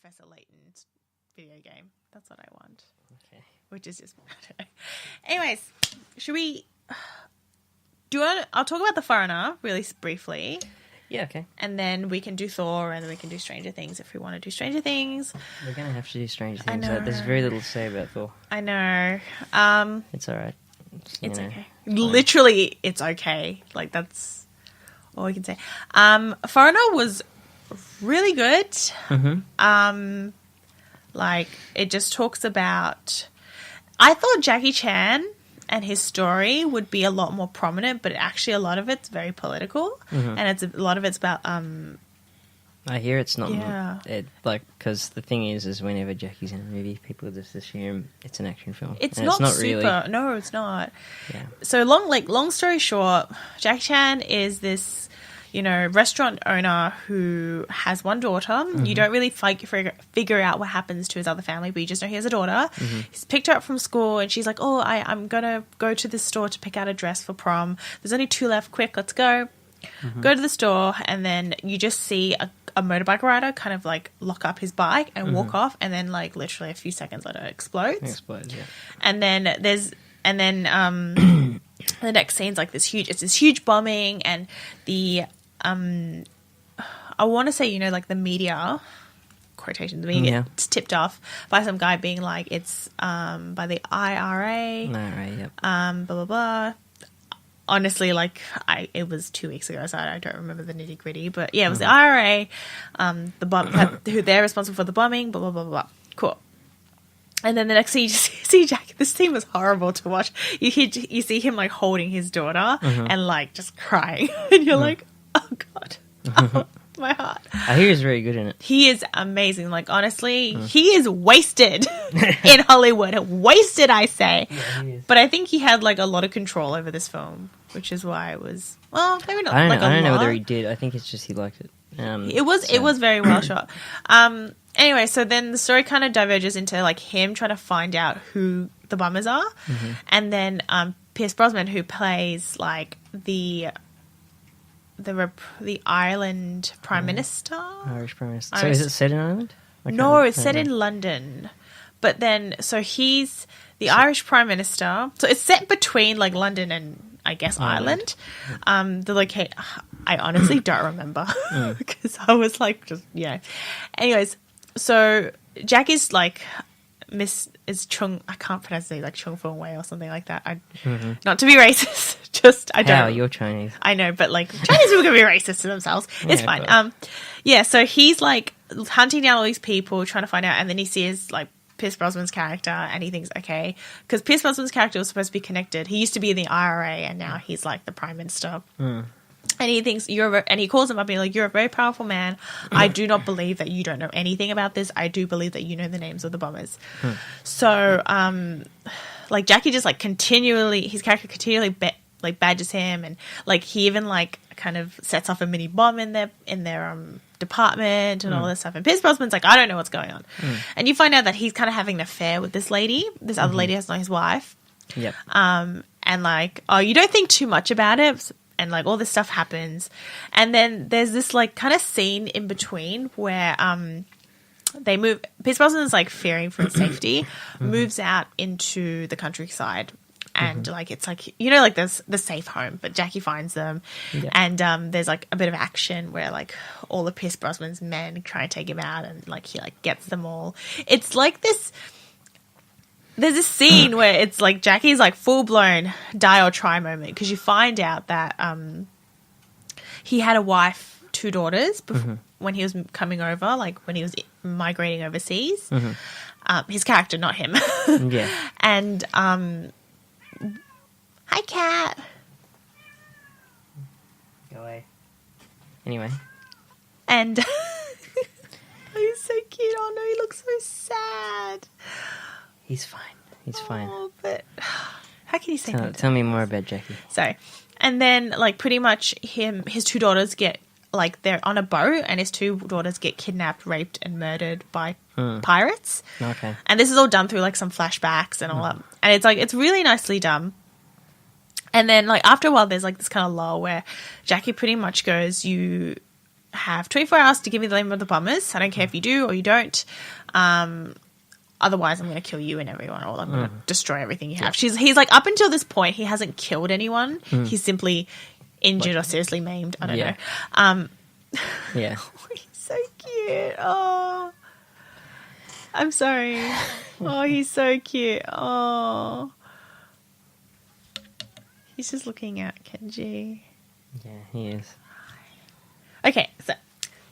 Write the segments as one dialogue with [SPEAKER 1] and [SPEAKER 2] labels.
[SPEAKER 1] Professor Layton's video game. That's what I want.
[SPEAKER 2] Okay.
[SPEAKER 1] Which is just... I don't know. Anyways, should we... I'll talk about The Foreigner really briefly.
[SPEAKER 2] Yeah, okay.
[SPEAKER 1] And then we can do Thor, and then we can do Stranger Things if we want to do Stranger Things.
[SPEAKER 2] We're going to have to do Stranger
[SPEAKER 1] I
[SPEAKER 2] Things.
[SPEAKER 1] know.
[SPEAKER 2] There's very little to say about Thor.
[SPEAKER 1] I know.
[SPEAKER 2] It's all right.
[SPEAKER 1] It's
[SPEAKER 2] know,
[SPEAKER 1] okay.
[SPEAKER 2] fine.
[SPEAKER 1] Literally, it's okay. Like, that's all we can say. Foreigner was really good.
[SPEAKER 2] Mm-hmm.
[SPEAKER 1] Like, it just talks about... I thought Jackie Chan and his story would be a lot more prominent, but actually a lot of it's very political.
[SPEAKER 2] Mm-hmm.
[SPEAKER 1] And a lot of it's about...
[SPEAKER 2] I hear it's not...
[SPEAKER 1] Yeah.
[SPEAKER 2] Because the thing is whenever Jackie's in a movie, people just assume it's an action film.
[SPEAKER 1] It's
[SPEAKER 2] And
[SPEAKER 1] not super...
[SPEAKER 2] really.
[SPEAKER 1] No, it's not.
[SPEAKER 2] Yeah.
[SPEAKER 1] So long story short, Jackie Chan is this, restaurant owner who has one daughter. Mm-hmm. You don't really figure out what happens to his other family, but you just know he has a daughter. Mm-hmm. He's picked her up from school, and she's like, "Oh, I'm gonna go to this store to pick out a dress for prom. There's only 2 left. Quick, let's go." Mm-hmm. Go to the store, and then you just see a motorbike rider kind of like lock up his bike and walk off, and then like literally a few seconds later it explodes.
[SPEAKER 2] Yeah.
[SPEAKER 1] And then the next scene's like this huge bombing, and the I want to say like the media quotations, the media gets tipped off by some guy being like it's by the IRA, blah blah blah. Honestly, like it was 2 weeks ago, so I don't remember the nitty gritty. But yeah, it was the IRA, who they're responsible for the bombing. Blah blah blah blah. Cool. And then the next scene, you just see Jack. This scene was horrible to watch. You see him like holding his daughter and like just crying, and you're like, oh god, oh, my heart.
[SPEAKER 2] I hear he's very good in it.
[SPEAKER 1] He is amazing. Like honestly, he is wasted in Hollywood. Wasted, I say.
[SPEAKER 2] Yeah, he is.
[SPEAKER 1] But I think he had like a lot of control over this film, which is why it was maybe not.
[SPEAKER 2] I
[SPEAKER 1] lot.
[SPEAKER 2] don't know whether he did. I think it's just he liked it.
[SPEAKER 1] It was very well shot. Anyway, so then the story kind of diverges into like him trying to find out who the bombers are, and then Pierce Brosnan, who plays like the Ireland Prime Minister.
[SPEAKER 2] Irish Prime Minister. So is it set in Ireland?
[SPEAKER 1] No, it's set in London. But then, so he's the Irish Prime Minister. So it's set between like London and I guess Ireland. The locate. I honestly don't remember because I was like Anyways, so Jack is like is Chung. I can't pronounce it, like Chung Fung Wei or something like that. Not to be racist. Just I don't.
[SPEAKER 2] How you're Chinese? I
[SPEAKER 1] know, but like Chinese people can be racist to themselves. It's fine. So he's like hunting down all these people, trying to find out, and then he sees like Pierce Brosnan's character, and he thinks, okay, because Pierce Brosnan's character was supposed to be connected. He used to be in the IRA, and now he's like the Prime Minister. And he thinks and he calls him up being like, you're a very powerful man. I do not believe that you don't know anything about this. I do believe that you know the names of the bombers. So, like Jackie just like his character continually like badgers him, and like he even like kind of sets off a mini bomb in their department and all this stuff. And Pierce Brosnan's like, I don't know what's going on. And you find out that he's kind of having an affair with this lady. This other lady has not his wife.
[SPEAKER 2] Yep.
[SPEAKER 1] And like, you don't think too much about it. And like all this stuff happens, and then there's this like kind of scene in between where they move. Pierce Brosnan is like fearing for his safety, moves out into the countryside, and like it's like like there's the safe home, but Jackie finds them, and there's like a bit of action where like all of Pierce Brosnan's men try and take him out, and like he like gets them all. It's like this. There's this scene where it's like Jackie's like full-blown die or try moment, because you find out that he had a wife, 2 daughters when he was coming over, like when he was migrating overseas. His character, not him. And hi, cat.
[SPEAKER 2] Go away. Anyway.
[SPEAKER 1] And he's so cute. Oh no, he looks so sad.
[SPEAKER 2] He's fine. He's fine.
[SPEAKER 1] Oh, but how can you say that?
[SPEAKER 2] Tell me more about Jackie.
[SPEAKER 1] So, and then like pretty much his 2 daughters get like they're on a boat, and his 2 daughters get kidnapped, raped, and murdered by pirates.
[SPEAKER 2] Okay.
[SPEAKER 1] And this is all done through like some flashbacks and all that. And it's like it's really nicely done. And then like after a while, there's like this kind of lull where Jackie pretty much goes, have 24 hours to give me the name of the bombers. I don't care if you do or you don't. Otherwise, I'm going to kill you and everyone, or I'm going to destroy everything you have. He's like, up until this point, he hasn't killed anyone. He's simply injured or seriously maimed. I don't know.
[SPEAKER 2] Yeah.
[SPEAKER 1] Oh, he's so cute. Oh, I'm sorry. Oh, he's so cute. Oh, he's just looking at Kenji.
[SPEAKER 2] Yeah, he is.
[SPEAKER 1] Okay, so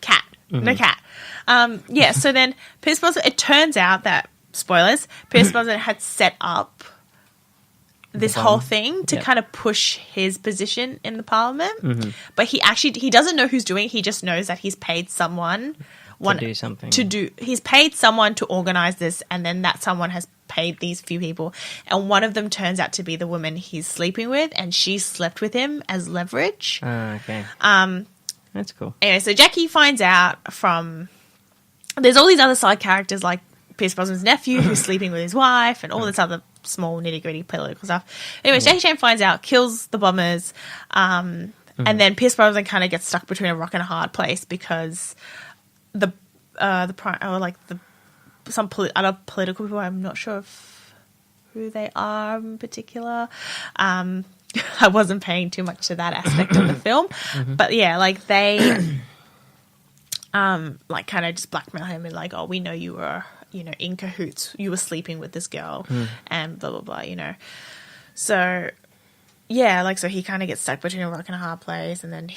[SPEAKER 1] cat. No cat. So then Pierce Brosnan, it turns out that, spoilers, Pierce Brosnan had set up this whole thing to kind of push his position in the parliament. But he doesn't know who's doing it. He just knows that he's paid someone
[SPEAKER 2] To do something.
[SPEAKER 1] He's paid someone to organize this, and then that someone has paid these few people. And one of them turns out to be the woman he's sleeping with, and she slept with him as leverage.
[SPEAKER 2] Okay. That's cool.
[SPEAKER 1] Anyway, so Jackie finds out from... There's all these other side characters like Pierce Brosnan's nephew who's sleeping with his wife and all this other small nitty-gritty political stuff. Anyway, Jackie Chan finds out, kills the bombers, and then Pierce Brosnan kind of gets stuck between a rock and a hard place because some other political people, I'm not sure who they are in particular. I wasn't paying too much to that aspect of the film. But yeah, like they like kind of just blackmail him and like, oh, we know you were, in cahoots. You were sleeping with this girl and blah, blah, blah, So yeah, like, so he kind of gets stuck between a rock and a hard place, and then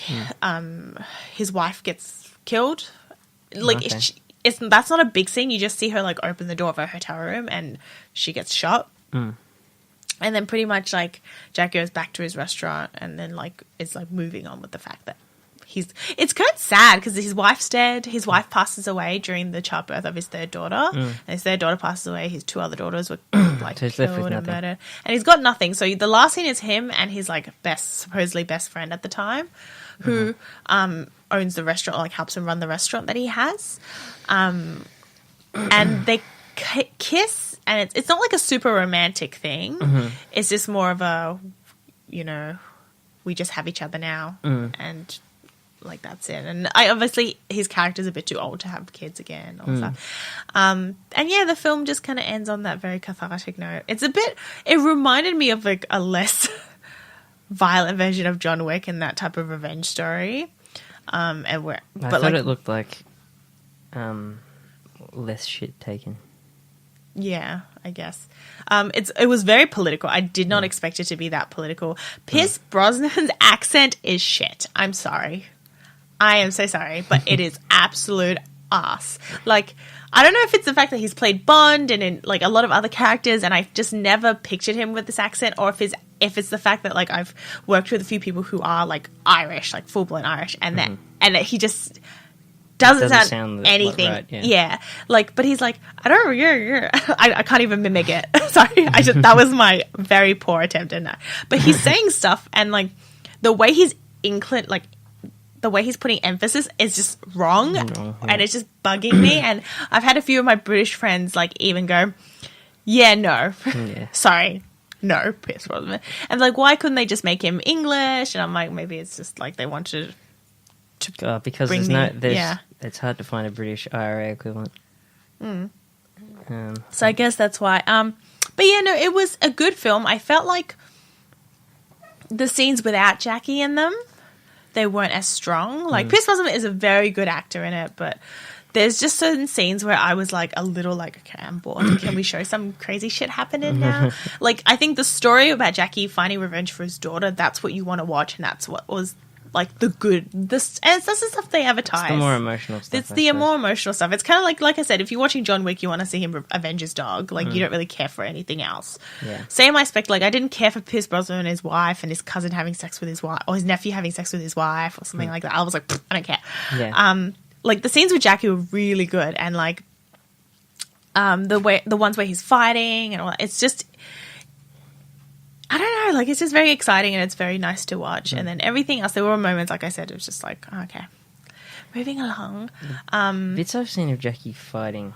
[SPEAKER 1] his wife gets killed. Like, that's not a big scene. You just see her like open the door of her hotel room and she gets shot. And then pretty much like Jack goes back to his restaurant and then like is like moving on with the fact that it's kind of sad because his wife's dead. His wife passes away during the childbirth of his third daughter. And his third daughter passes away. His two other daughters were like
[SPEAKER 2] So
[SPEAKER 1] killed and murdered. And he's got nothing. So the last scene is him and his like supposedly best friend at the time who owns the restaurant, like helps him run the restaurant that he has. And they kiss. And it's not like a super romantic thing. It's just more of a, we just have each other now. And, like, that's it. And obviously, his character's a bit too old to have kids again. All that. And, yeah, the film just kind of ends on that very cathartic note. It reminded me of, like, a less violent version of John Wick and that type of revenge story. I thought
[SPEAKER 2] it looked like less shit taken.
[SPEAKER 1] Yeah, I guess. It was very political. I did not expect it to be that political. Pierce Brosnan's accent is shit. I'm sorry. I am so sorry, but it is absolute ass. Like, I don't know if it's the fact that he's played Bond and in like a lot of other characters, and I've just never pictured him with this accent, or if it's the fact that like I've worked with a few people who are like Irish, like full blown Irish, and that he just doesn't sound anything. Right, yeah. Like, but he's like, I don't know, I can't even mimic it. Sorry, that was my very poor attempt in that. But he's saying stuff, and like the way he's the way he's putting emphasis is just wrong, and it's just bugging me. And I've had a few of my British friends like even go, sorry, no, Pierce Brosnan, and like, why couldn't they just make him English? And I'm like, maybe it's just like they wanted to
[SPEAKER 2] because it's hard to find a British IRA equivalent.
[SPEAKER 1] So I guess that's why. But yeah, no, it was a good film. I felt like the scenes without Jackie in them, they weren't as strong. Like, Pierce Brosnan is a very good actor in it, but there's just certain scenes where I was like a little like, okay, I'm bored. Can we show some crazy shit happening now? Like, I think the story about Jackie finding revenge for his daughter, that's what you want to watch, and that's what was like the good. And that's the stuff they advertise.
[SPEAKER 2] It's the more emotional stuff.
[SPEAKER 1] It's the more emotional stuff. It's kind of like I said, if you're watching John Wick, you want to see him avenge his dog. Like, you don't really care for anything else.
[SPEAKER 2] Yeah.
[SPEAKER 1] Same aspect, like I didn't care for Pierce Brosnan and his wife and his cousin having sex with his wife, or his nephew having sex with his wife, or something like that. I was like, I don't care.
[SPEAKER 2] Yeah.
[SPEAKER 1] Like the scenes with Jackie were really good, and like the ones where he's fighting and all that, it's just, I don't know, like it's just very exciting and it's very nice to watch. And then everything else, there were moments, like I said, it was just like, oh, okay, moving along.
[SPEAKER 2] Bits I've seen of Jackie fighting,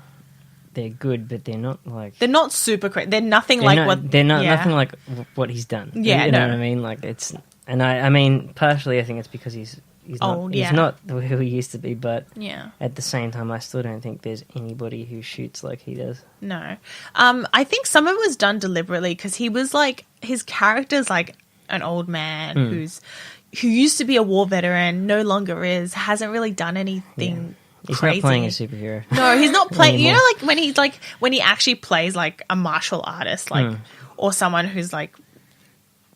[SPEAKER 2] they're good, but they're not like,
[SPEAKER 1] they're not super crazy. They're nothing like what
[SPEAKER 2] they're not nothing like what he's done.
[SPEAKER 1] Yeah,
[SPEAKER 2] you know what I mean. Like it's, and I mean, partially, I think it's because he's he's
[SPEAKER 1] old,
[SPEAKER 2] not,
[SPEAKER 1] yeah.
[SPEAKER 2] he's not who he used to be, but
[SPEAKER 1] Yeah.
[SPEAKER 2] at the same time, I still don't think there's anybody who shoots like he does.
[SPEAKER 1] No. I think some of it was done deliberately because he was like, his character's like an old man who used to be a war veteran, no longer is, hasn't really done anything
[SPEAKER 2] He's
[SPEAKER 1] crazy.
[SPEAKER 2] not playing a superhero.
[SPEAKER 1] No, he's not playing. You
[SPEAKER 2] Anymore.
[SPEAKER 1] know, when he actually plays like a martial artist, like or someone who's like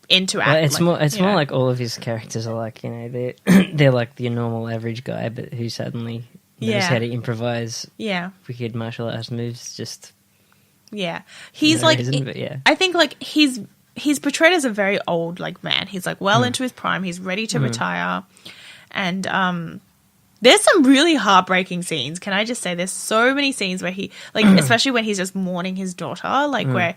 [SPEAKER 1] into
[SPEAKER 2] Well,
[SPEAKER 1] acting.
[SPEAKER 2] it's more like all of his characters are like, you know, they're like the normal average guy, but who suddenly knows how to improvise wicked martial arts moves. Just
[SPEAKER 1] he's
[SPEAKER 2] no
[SPEAKER 1] like
[SPEAKER 2] reason, but yeah.
[SPEAKER 1] I think like he's portrayed as a very old like man. He's like well into his prime. He's ready to retire, and there's some really heartbreaking scenes. Can I just say there's so many scenes where he like especially when he's just mourning his daughter, like where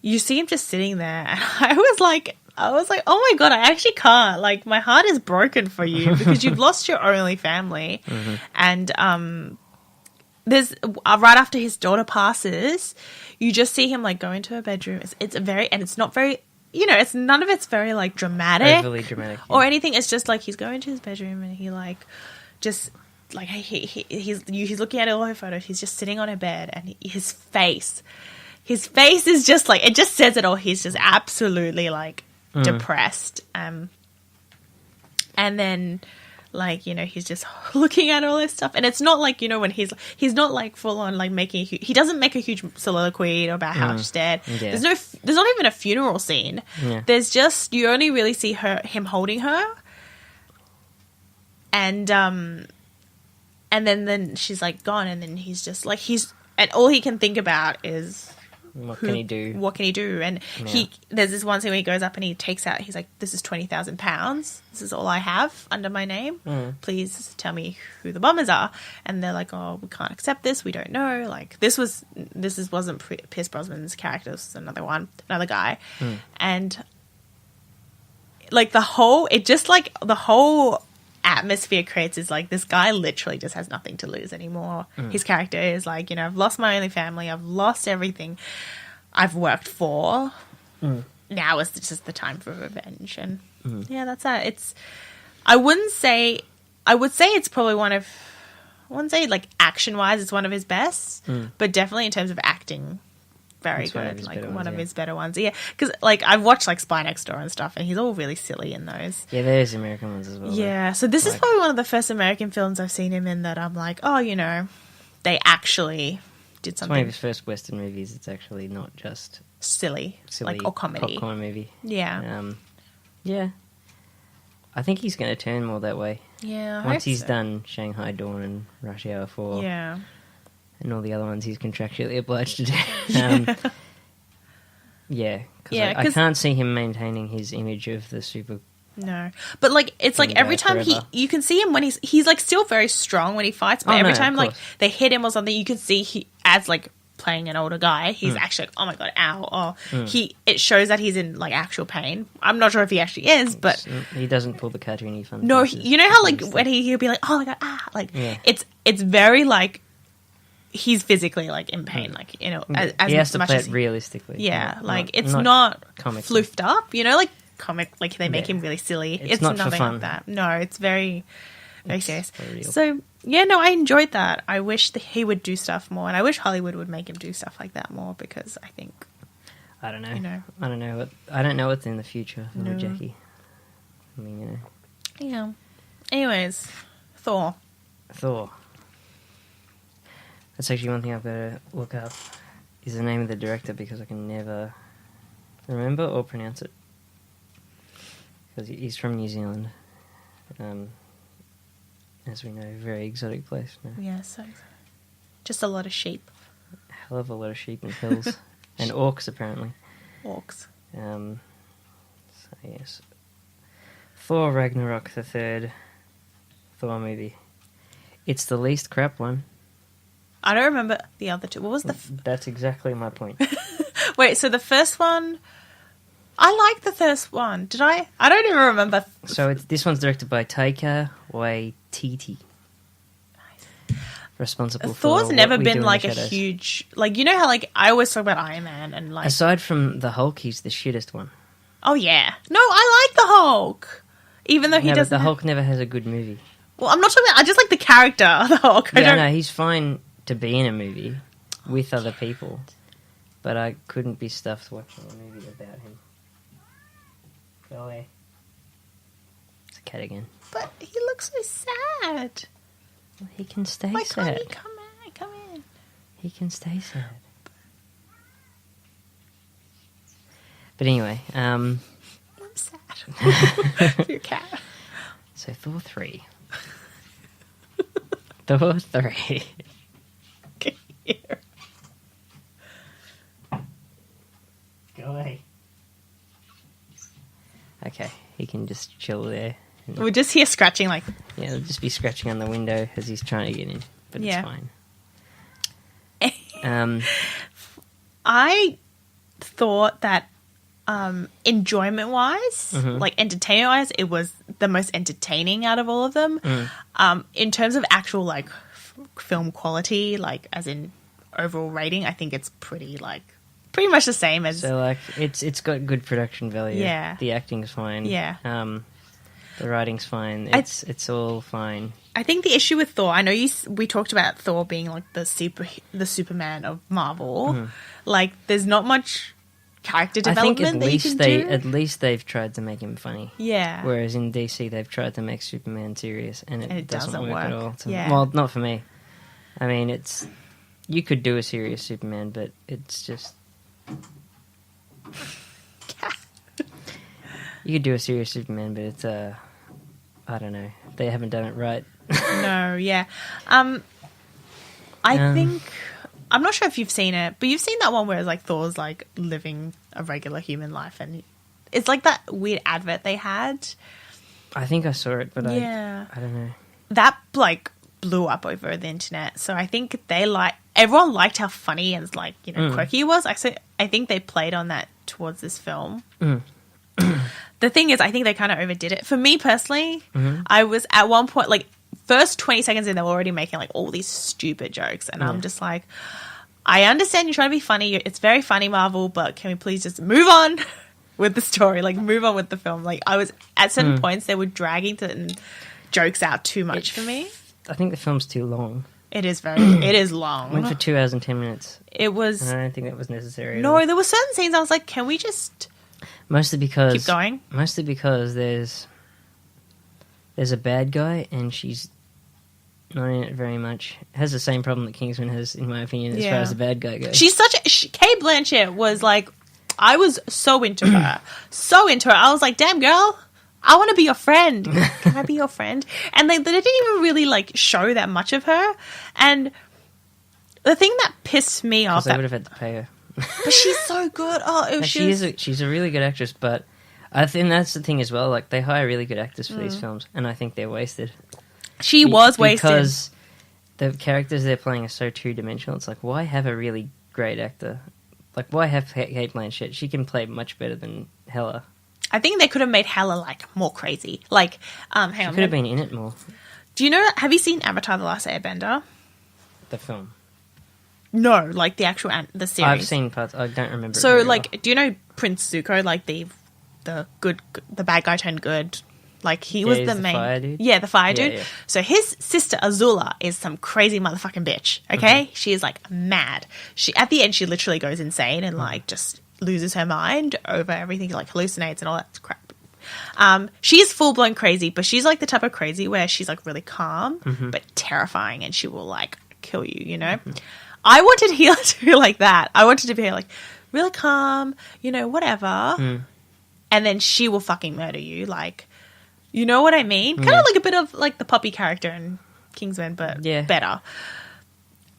[SPEAKER 1] you see him just sitting there, and I was like, oh my God, I actually can't. Like, my heart is broken for you because you've lost your only family. And there's right after his daughter passes, you just see him like go into her bedroom. It's not very, you know, it's none of it's very like dramatic,
[SPEAKER 2] Overly dramatic,
[SPEAKER 1] or anything. It's just like he's going into his bedroom and he like just like he's looking at all her photos. He's just sitting on her bed, and his face is just like, it just says it all. He's just absolutely like depressed. And then like, you know, he's just looking at all this stuff, and it's not like, you know, when he's not like full on like making he doesn't make a huge soliloquy about how she's dead. There's not even a funeral scene. There's just, you only really see him holding her, and then she's like gone, and then he's just like, and all he can think about is
[SPEAKER 2] what can he do?
[SPEAKER 1] And there's this one scene where he goes up and he takes out, he's like, this is £20,000. This is all I have under my name. Please tell me who the bombers are. And they're like, oh, we can't accept this. We don't know. Like, this wasn't Pierce Brosnan's character. This was another guy. And like the whole atmosphere creates is like, this guy literally just has nothing to lose anymore. His character is like, you know, I've lost my only family, I've lost everything I've worked for. Now is just the time for revenge. And that's that. I would say it's probably I wouldn't say like action wise it's one of his best, but definitely in terms of acting, very
[SPEAKER 2] It's
[SPEAKER 1] good. Like one of his better ones. Yeah, because like I've watched like Spy Next Door and stuff, and he's all really silly in those.
[SPEAKER 2] Yeah, there's American ones as well.
[SPEAKER 1] Yeah, so this is probably one of the first American films I've seen him in that I'm like, oh, you know, they actually did something.
[SPEAKER 2] It's one of his first Western movies. It's actually not just
[SPEAKER 1] silly like, or comedy.
[SPEAKER 2] Popcorn movie.
[SPEAKER 1] Yeah.
[SPEAKER 2] Yeah. I think he's going to turn more that way.
[SPEAKER 1] Yeah.
[SPEAKER 2] Once he's done Shanghai Dawn and Rush Hour 4.
[SPEAKER 1] Yeah.
[SPEAKER 2] And all the other ones he's contractually obliged to do. I can't see him maintaining his image of the super.
[SPEAKER 1] No, but like it's like every time you can see him when he's like still very strong when he fights, but every time like they hit him or something, you can see he as like playing an older guy, he's actually like, oh my God, ow, it shows that he's in like actual pain. I'm not sure if he actually is, but
[SPEAKER 2] he doesn't pull the cartoony fun.
[SPEAKER 1] No, you know how like when he'll be like, oh my God, like it's very like. He's physically like in pain, like, you know, as
[SPEAKER 2] he has to
[SPEAKER 1] much
[SPEAKER 2] play
[SPEAKER 1] as
[SPEAKER 2] it realistically.
[SPEAKER 1] Yeah, like it's not floofed up, you know, like comic, like they make him really silly. It's
[SPEAKER 2] not
[SPEAKER 1] nothing
[SPEAKER 2] for fun.
[SPEAKER 1] like that. No, it's very, very serious. So yeah, no, I enjoyed that. I wish that he would do stuff more, and I wish Hollywood would make him do stuff like that more, because I think
[SPEAKER 2] I don't know.
[SPEAKER 1] You know,
[SPEAKER 2] I don't know what's in the future for Jackie. I mean, you know.
[SPEAKER 1] Yeah. Anyways, Thor.
[SPEAKER 2] That's actually one thing I've got to look up, is the name of the director, because I can never remember or pronounce it. Because he's from New Zealand. As we know, a very exotic place. No?
[SPEAKER 1] Yeah, so just a lot of sheep.
[SPEAKER 2] A hell of a lot of sheep and hills. And orcs, apparently.
[SPEAKER 1] Orcs.
[SPEAKER 2] So, yes. Thor Ragnarok, the third Thor movie. It's the least crap one.
[SPEAKER 1] I don't remember the other two. What was the...
[SPEAKER 2] That's exactly my point.
[SPEAKER 1] Wait, so the first one... I like the first one. Did I? I don't even remember.
[SPEAKER 2] So this one's directed by Taika Waititi.
[SPEAKER 1] Nice.
[SPEAKER 2] Responsible for
[SPEAKER 1] Thor's never
[SPEAKER 2] What We Do
[SPEAKER 1] been
[SPEAKER 2] in
[SPEAKER 1] like
[SPEAKER 2] the
[SPEAKER 1] a
[SPEAKER 2] Shadows.
[SPEAKER 1] huge... Like, you know how like I always talk about Iron Man and like...
[SPEAKER 2] Aside from the Hulk, he's the shittest one.
[SPEAKER 1] Oh, yeah. No, I like the Hulk. Even though he
[SPEAKER 2] No, but
[SPEAKER 1] doesn't.
[SPEAKER 2] the Hulk never has a good movie.
[SPEAKER 1] Well, I'm not talking about. I just like the character, the Hulk. I
[SPEAKER 2] Yeah,
[SPEAKER 1] don't.
[SPEAKER 2] no, he's fine to be in a movie with other people, but I couldn't be stuffed watching a movie about him. Go away. It's a cat again.
[SPEAKER 1] But he looks so sad.
[SPEAKER 2] Well, he can stay
[SPEAKER 1] Why
[SPEAKER 2] sad.
[SPEAKER 1] can't he come in?
[SPEAKER 2] He can stay sad. But anyway,
[SPEAKER 1] I'm sad. Your cat.
[SPEAKER 2] so Thor 3. Thor 3.
[SPEAKER 1] Okay, here.
[SPEAKER 2] Go away. Okay, he can just chill there.
[SPEAKER 1] We're just here scratching, like.
[SPEAKER 2] Yeah, he'll just be scratching on the window as he's trying to get in, but
[SPEAKER 1] Yeah.
[SPEAKER 2] it's fine.
[SPEAKER 1] I thought that enjoyment wise, like entertainment wise, it was the most entertaining out of all of them. In terms of actual like film quality, like as in overall rating, I think it's pretty much the same as.
[SPEAKER 2] So like it's got good production value.
[SPEAKER 1] Yeah.
[SPEAKER 2] The acting's fine.
[SPEAKER 1] Yeah.
[SPEAKER 2] The writing's fine. It's all fine.
[SPEAKER 1] I think the issue with Thor, I know we talked about Thor being like the Superman of Marvel. Like, there's not much character development
[SPEAKER 2] I think
[SPEAKER 1] that you can do.
[SPEAKER 2] at least they've tried to make him funny.
[SPEAKER 1] Yeah.
[SPEAKER 2] Whereas in DC they've tried to make Superman serious, and it doesn't work at all.
[SPEAKER 1] Yeah.
[SPEAKER 2] Well, not for me. I mean, you could do a serious Superman, but it's just. You could do a serious Superman, but it's I don't know. They haven't done it right.
[SPEAKER 1] No, yeah. I think I'm not sure if you've seen it, but you've seen that one where it's like Thor's like living a regular human life, and it's like that weird advert they had.
[SPEAKER 2] I think I saw it, but
[SPEAKER 1] Yeah.
[SPEAKER 2] I don't know.
[SPEAKER 1] That like blew up over the internet, so I think everyone liked how funny and like quirky it was. I think they played on that towards this film. The thing is, I think they kind of overdid it. For me personally, I was at one point, like, first 20 seconds in, they were already making, like, all these stupid jokes. And I'm just like, I understand you're trying to be funny. It's very funny, Marvel, but can we please just move on with the story? Like, move on with the film. Like, I was, at certain points, they were dragging certain jokes out too much for me.
[SPEAKER 2] I think the film's too long.
[SPEAKER 1] It is long.
[SPEAKER 2] It went for 2 hours and 10 minutes.
[SPEAKER 1] It was.
[SPEAKER 2] And I don't think that was necessary.
[SPEAKER 1] No, there were certain scenes I was like, can we just
[SPEAKER 2] Mostly because
[SPEAKER 1] keep going?
[SPEAKER 2] Mostly because there's a bad guy and she's not in it very much. It has the same problem that Kingsman has, in my opinion, as far as the bad guy goes.
[SPEAKER 1] She's Kate Blanchett was like, I was so into her. So into her. I was like, damn girl, I want to be your friend. Can I be your friend? And they didn't even really like show that much of her. And the thing that pissed me off,
[SPEAKER 2] Because they would have had to pay her.
[SPEAKER 1] but she's so good. Oh,
[SPEAKER 2] she's a really good actress, but I think that's the thing as well. Like, they hire really good actors for these films, and I think they're wasted.
[SPEAKER 1] She was wasted
[SPEAKER 2] because the characters they're playing are so two-dimensional. It's like, why have a really great actor? Like, why have Kate Blanchett? She can play much better than Hela.
[SPEAKER 1] I think they could have made Hela like more crazy. Like, hang on.
[SPEAKER 2] She could have been in it more.
[SPEAKER 1] Do you know? Have you seen Avatar: The Last Airbender?
[SPEAKER 2] The film.
[SPEAKER 1] No, like the actual the series.
[SPEAKER 2] I've seen parts. I don't remember.
[SPEAKER 1] So,
[SPEAKER 2] it very
[SPEAKER 1] like,
[SPEAKER 2] well.
[SPEAKER 1] do you know Prince Zuko? Like the bad guy turned good. Like he was
[SPEAKER 2] he's
[SPEAKER 1] the
[SPEAKER 2] the
[SPEAKER 1] main.
[SPEAKER 2] fire dude?
[SPEAKER 1] Yeah, the fire dude.
[SPEAKER 2] Yeah.
[SPEAKER 1] So his sister Azula is some crazy motherfucking bitch. Okay, she is like mad. She at the end she literally goes insane and like just loses her mind over everything, like hallucinates and all that crap. She's full blown crazy, but she's like the type of crazy where she's like really calm but terrifying, and she will like kill you. You know. I wanted Hela to be like that. I wanted to be like really calm, whatever. And then she will fucking murder you. Like, you know what I mean? Kind of like a bit of like the puppy character in Kingsman, but better.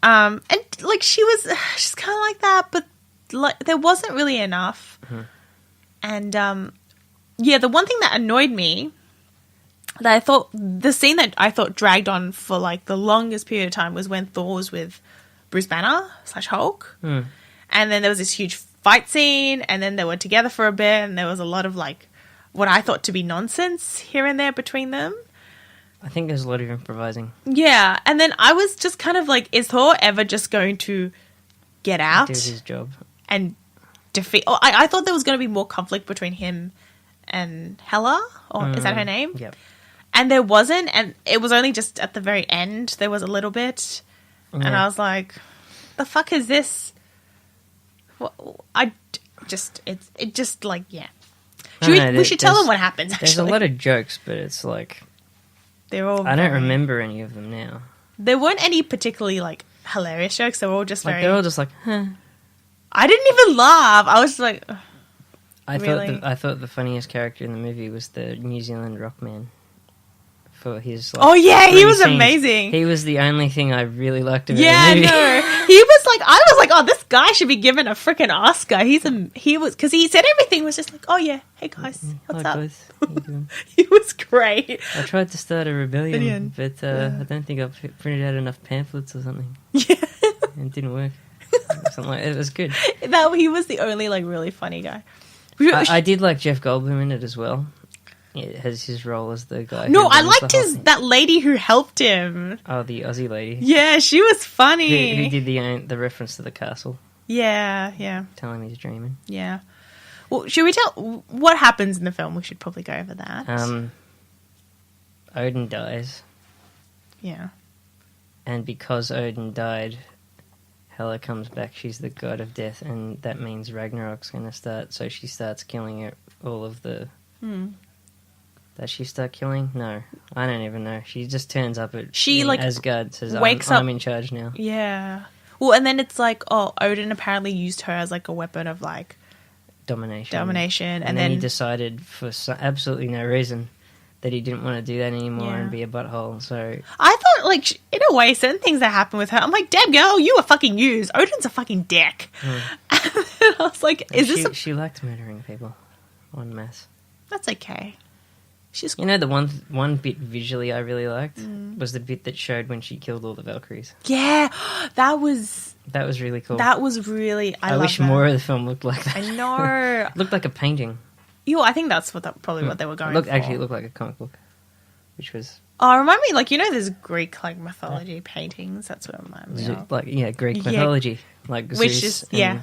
[SPEAKER 1] And like she's kind of like that, but like there wasn't really enough. And the one thing that annoyed me, that the scene that I thought dragged on for like the longest period of time was when Thor was with Bruce Banner / Hulk. And then there was this huge fight scene, and then they were together for a bit, and there was a lot of like what I thought to be nonsense here and there between them.
[SPEAKER 2] I think there's a lot of improvising.
[SPEAKER 1] Yeah, and then I was just kind of like, is Thor ever just going to get out?
[SPEAKER 2] Do his job.
[SPEAKER 1] And defeat... I thought there was going to be more conflict between him and Hela, or is that her name?
[SPEAKER 2] Yep.
[SPEAKER 1] And there wasn't, and it was only just at the very end there was a little bit, and I was like, "The fuck is this?" We should tell them what happens. Actually,
[SPEAKER 2] there's a lot of jokes, but it's like
[SPEAKER 1] they're all.
[SPEAKER 2] I don't remember any of them now.
[SPEAKER 1] There weren't any particularly like hilarious jokes. They were all just
[SPEAKER 2] they're all just like, huh.
[SPEAKER 1] I didn't even laugh. I was just like,
[SPEAKER 2] I
[SPEAKER 1] really?
[SPEAKER 2] thought the funniest character in the movie was the New Zealand rock man. For his,
[SPEAKER 1] like, oh yeah, he was
[SPEAKER 2] scenes.
[SPEAKER 1] Amazing.
[SPEAKER 2] He was the only thing I really liked about the movie.
[SPEAKER 1] No, he was like, I was like, oh, this guy should be given a freaking Oscar. He was because he said everything was just like, oh yeah, hey guys, what's up?
[SPEAKER 2] Guys, how you doing?
[SPEAKER 1] He was great.
[SPEAKER 2] I tried to start a rebellion, but I don't think I printed out enough pamphlets or something.
[SPEAKER 1] Yeah,
[SPEAKER 2] and it didn't work. Something like it was good.
[SPEAKER 1] He was the only like really funny guy.
[SPEAKER 2] I did like Jeff Goldblum in it as well. It has his role as the guy.
[SPEAKER 1] No, I liked that lady who helped him.
[SPEAKER 2] Oh, the Aussie lady.
[SPEAKER 1] Yeah, she was funny.
[SPEAKER 2] Who did the reference to the castle?
[SPEAKER 1] Yeah.
[SPEAKER 2] Tell him he's dreaming.
[SPEAKER 1] Yeah. Well, should we tell what happens in the film? We should probably go over that.
[SPEAKER 2] Odin dies.
[SPEAKER 1] Yeah.
[SPEAKER 2] And because Odin died, Hela comes back. She's the god of death, and that means Ragnarok's going to start. So she starts killing all of the. Does she start killing? No, I don't even know. She just turns up at Asgard, says, I'm in charge now.
[SPEAKER 1] Yeah. Well, and then it's like, oh, Odin apparently used her as like a weapon of like domination,
[SPEAKER 2] and then he decided for absolutely no reason that he didn't want to do that anymore and be a butthole. So
[SPEAKER 1] I thought, like, in a way, certain things that happened with her, I'm like, damn girl, you were fucking used. Odin's a fucking dick. And I was like,
[SPEAKER 2] she liked murdering people en masse.
[SPEAKER 1] That's okay. She's
[SPEAKER 2] the one bit visually I really liked was the bit that showed when she killed all the Valkyries.
[SPEAKER 1] Yeah, that was
[SPEAKER 2] really cool.
[SPEAKER 1] That was really I
[SPEAKER 2] wish more of the film looked like that.
[SPEAKER 1] I know.
[SPEAKER 2] It looked like a painting.
[SPEAKER 1] I think that's probably what they were going for.
[SPEAKER 2] Actually, it looked like a comic book, which was.
[SPEAKER 1] Oh, remind me, like, there's Greek like mythology paintings. That's what it reminds me of.
[SPEAKER 2] Like Greek mythology, like
[SPEAKER 1] which
[SPEAKER 2] Zeus
[SPEAKER 1] is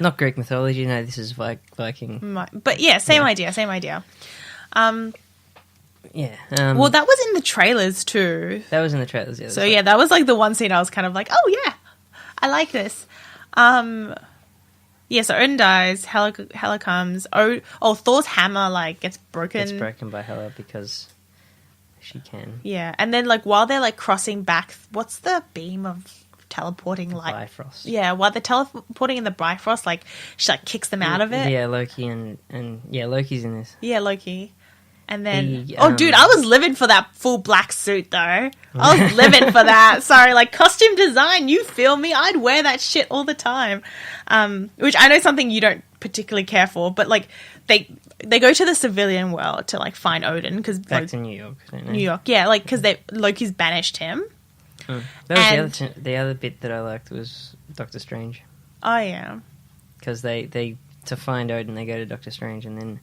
[SPEAKER 2] not Greek mythology. No, this is Viking.
[SPEAKER 1] But yeah, same idea.
[SPEAKER 2] Well,
[SPEAKER 1] that was in the trailers too.
[SPEAKER 2] That was in the trailers, yeah.
[SPEAKER 1] So yeah, that was like the one scene I was kind of like, oh yeah, I like this. Yeah, so Odin dies, Hela comes. Thor's hammer like gets broken.
[SPEAKER 2] Gets broken by Hela because she can.
[SPEAKER 1] Yeah, and then like while they're like crossing back, what's the beam of teleporting light?
[SPEAKER 2] Bifrost.
[SPEAKER 1] Yeah, while they're teleporting in the Bifrost, like she like kicks them out of it.
[SPEAKER 2] Yeah, Loki and Loki's in this.
[SPEAKER 1] Yeah, Loki. And then, dude, I was living for that full black suit, though. I was living for that. Sorry, like, costume design, you feel me? I'd wear that shit all the time. Which I know something you don't particularly care for, but, like, they go to the civilian world to, like, find Odin.
[SPEAKER 2] Back to New York, don't they?
[SPEAKER 1] New York, yeah, like, because Loki's banished him.
[SPEAKER 2] That was the other bit that I liked was Doctor Strange.
[SPEAKER 1] Oh, yeah.
[SPEAKER 2] Because they to find Odin, they go to Doctor Strange, and then...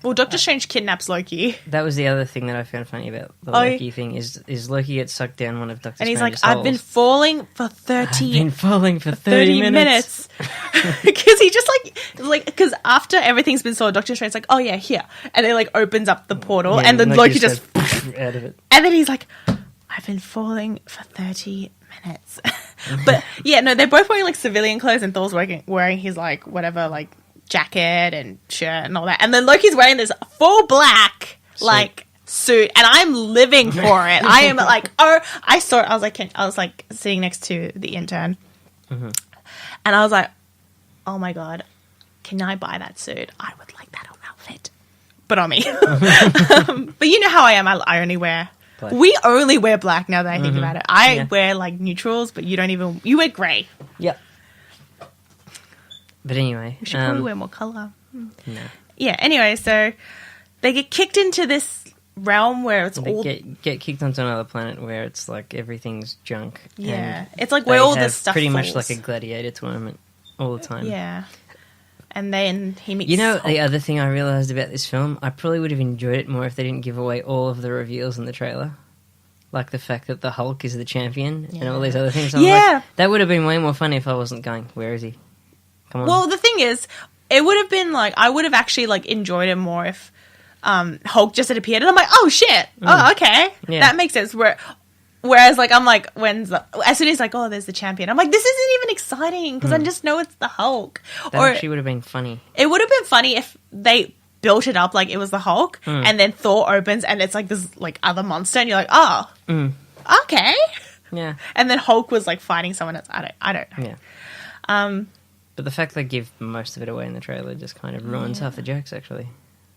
[SPEAKER 1] Well, Doctor Strange kidnaps Loki.
[SPEAKER 2] That was the other thing that I found funny about the Loki thing is Loki gets sucked down one of Doctor Strange's
[SPEAKER 1] holes. And he's like, I've been falling for 30 minutes. Because he just like, because after everything's been solved, Doctor Strange's like, oh yeah, here. And it like opens up the portal and then Loki just
[SPEAKER 2] out of it.
[SPEAKER 1] And then he's like, I've been falling for 30 minutes. But yeah, no, they're both wearing like civilian clothes and Thor's wearing his like, whatever, like, jacket and shirt and all that, and then Loki's wearing this full black suit, and I'm living for it. I am like, I saw it. I was like sitting next to the intern, and I was like, oh my god, can I buy that suit? I would like that outfit, but on me. But you know how I am. I only wear. Black. We only wear black now that I think about it. I wear like neutrals, but you wear grey.
[SPEAKER 2] Yep. But anyway...
[SPEAKER 1] We should probably wear more colour.
[SPEAKER 2] No.
[SPEAKER 1] Yeah, anyway, so they get kicked into this realm where it's all...
[SPEAKER 2] Get kicked onto another planet where it's like everything's junk.
[SPEAKER 1] Yeah. It's like where all this stuff
[SPEAKER 2] pretty
[SPEAKER 1] falls.
[SPEAKER 2] much like a gladiator tournament all the time.
[SPEAKER 1] Yeah. And then he meets...
[SPEAKER 2] the other thing I realised about this film, I probably would have enjoyed it more if they didn't give away all of the reveals in the trailer. Like the fact that the Hulk is the champion and all these other things. Like, that would have been way more funny if I wasn't going, where is he?
[SPEAKER 1] Well, the thing is, it would have been like, I would have actually like enjoyed it more if Hulk just had appeared and I'm like, oh shit, oh okay, that makes sense. Whereas like I'm like, as soon as like, oh, there's the champion, I'm like, this isn't even exciting because I just know it's the Hulk.
[SPEAKER 2] That actually would have been funny.
[SPEAKER 1] It would have been funny if they built it up like it was the Hulk and then Thor opens and it's like this like other monster and you're like, oh, okay,
[SPEAKER 2] yeah.
[SPEAKER 1] And then Hulk was like fighting someone else. I don't know.
[SPEAKER 2] Yeah. But the fact they give most of it away in the trailer just kind of ruins half the jokes, actually.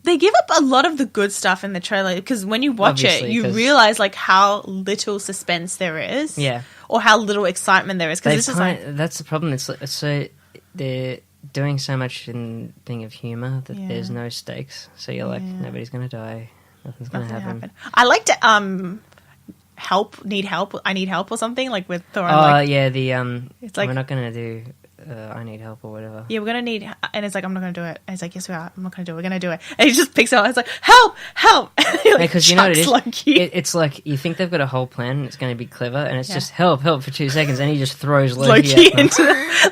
[SPEAKER 1] They give up a lot of the good stuff in the trailer because when you watch it, you realize like how little suspense there is, or how little excitement there is. Because
[SPEAKER 2] that's the problem. It's so they're doing so much in thing of humor that there's no stakes. So you're like, nobody's going to die, nothing's going to happen.
[SPEAKER 1] I like to need help, I need help or something like with Thor.
[SPEAKER 2] It's like we're not going to do. I need help or whatever.
[SPEAKER 1] Yeah, we're going to need... And it's like, I'm not going to do it. And it's like, yes, we are. I'm not going to do it. We're going to do it. And he just picks it up. It's like, help! Help!
[SPEAKER 2] Because you know what it is? Loki. It's like, you think they've got a whole plan and it's going to be clever, and it's just help for 2 seconds, and he just throws Loki into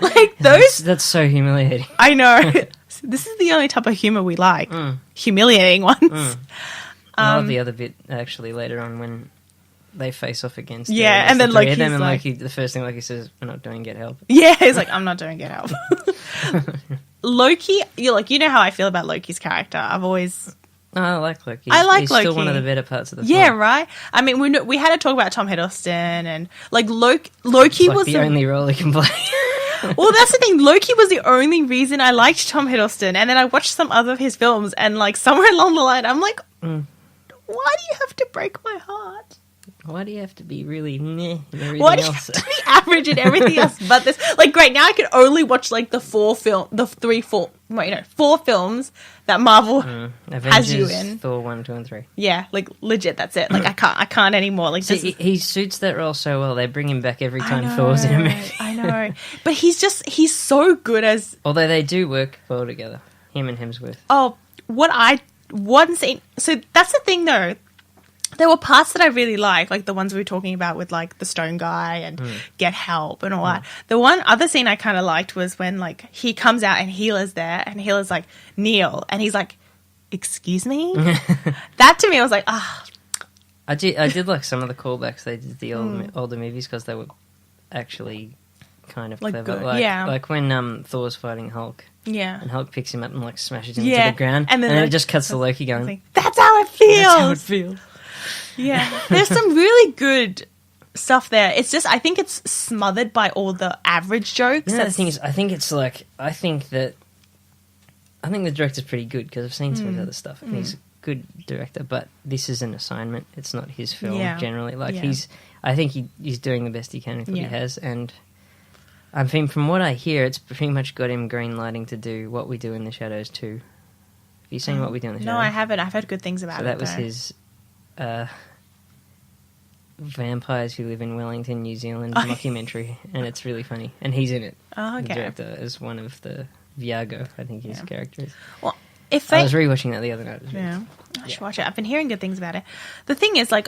[SPEAKER 1] like, those...
[SPEAKER 2] That's so humiliating.
[SPEAKER 1] I know. This is the only type of humor we like. Humiliating ones.
[SPEAKER 2] I love the other bit, actually, later on when... they face off against
[SPEAKER 1] and then Loki's
[SPEAKER 2] them, and Loki, the first thing Loki says, we're not doing get help.
[SPEAKER 1] Yeah, he's like, I'm not doing get help. Loki, you know how I feel about Loki's character. I like Loki. He's
[SPEAKER 2] still one of the better parts of the film.
[SPEAKER 1] Yeah, right? I mean, we had to talk about Tom Hiddleston, and like Loki was
[SPEAKER 2] the only role he can play.
[SPEAKER 1] Well, that's the thing. Loki was the only reason I liked Tom Hiddleston, and then I watched some other of his films, and like somewhere along the line, I'm like, why do you have to break my heart?
[SPEAKER 2] Why do you have to be really meh in everything
[SPEAKER 1] Why do you
[SPEAKER 2] else?
[SPEAKER 1] have to be average in everything else but this? Like, great, now I can only watch, like, four films that Marvel has you in.
[SPEAKER 2] Thor 1, 2, and 3.
[SPEAKER 1] Yeah, like, legit, that's it. Like, I can't anymore. Like,
[SPEAKER 2] he suits that role so well. They bring him back every time Thor's in a movie.
[SPEAKER 1] I know. But he's so good as...
[SPEAKER 2] Although they do work well together, him and Hemsworth.
[SPEAKER 1] Oh, one scene... So, that's the thing, though. There were parts that I really liked, like the ones we were talking about with, like, the stone guy and get help and all that. The one other scene I kind of liked was when, like, he comes out and Healer's there and Healer's like, kneel. And he's like, excuse me? That to me, I was like,
[SPEAKER 2] I did like some of the callbacks they did the older movies because they were actually kind of clever.
[SPEAKER 1] Good.
[SPEAKER 2] Like when Thor's fighting Hulk.
[SPEAKER 1] Yeah.
[SPEAKER 2] And Hulk picks him up and, like, smashes him into the ground. And then it just cuts to Loki going,
[SPEAKER 1] like, that's how it feels. Yeah, there's some really good stuff there. It's just, I think it's smothered by all the average jokes.
[SPEAKER 2] No, the thing is, I think the director's pretty good because I've seen some of the other stuff, and he's a good director. But this is an assignment; it's not his film generally. Like I think he's doing the best he can with what he has, and I mean, from what I hear, it's pretty much got him green lighting to do What We Do in the Shadows 2. Have you seen What We Do in the Shadows?
[SPEAKER 1] No, I haven't. I've heard good things about it.
[SPEAKER 2] That was his. Vampires Who Live in Wellington, New Zealand mockumentary, and it's really funny. And he's in it.
[SPEAKER 1] Oh, okay.
[SPEAKER 2] The director as one of the Viago, I think his character is.
[SPEAKER 1] Well,
[SPEAKER 2] I was rewatching that the other night.
[SPEAKER 1] I should watch it. I've been hearing good things about it. The thing is, like,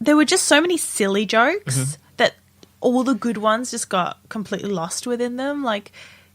[SPEAKER 1] there were just so many silly jokes that all the good ones just got completely lost within them. Like,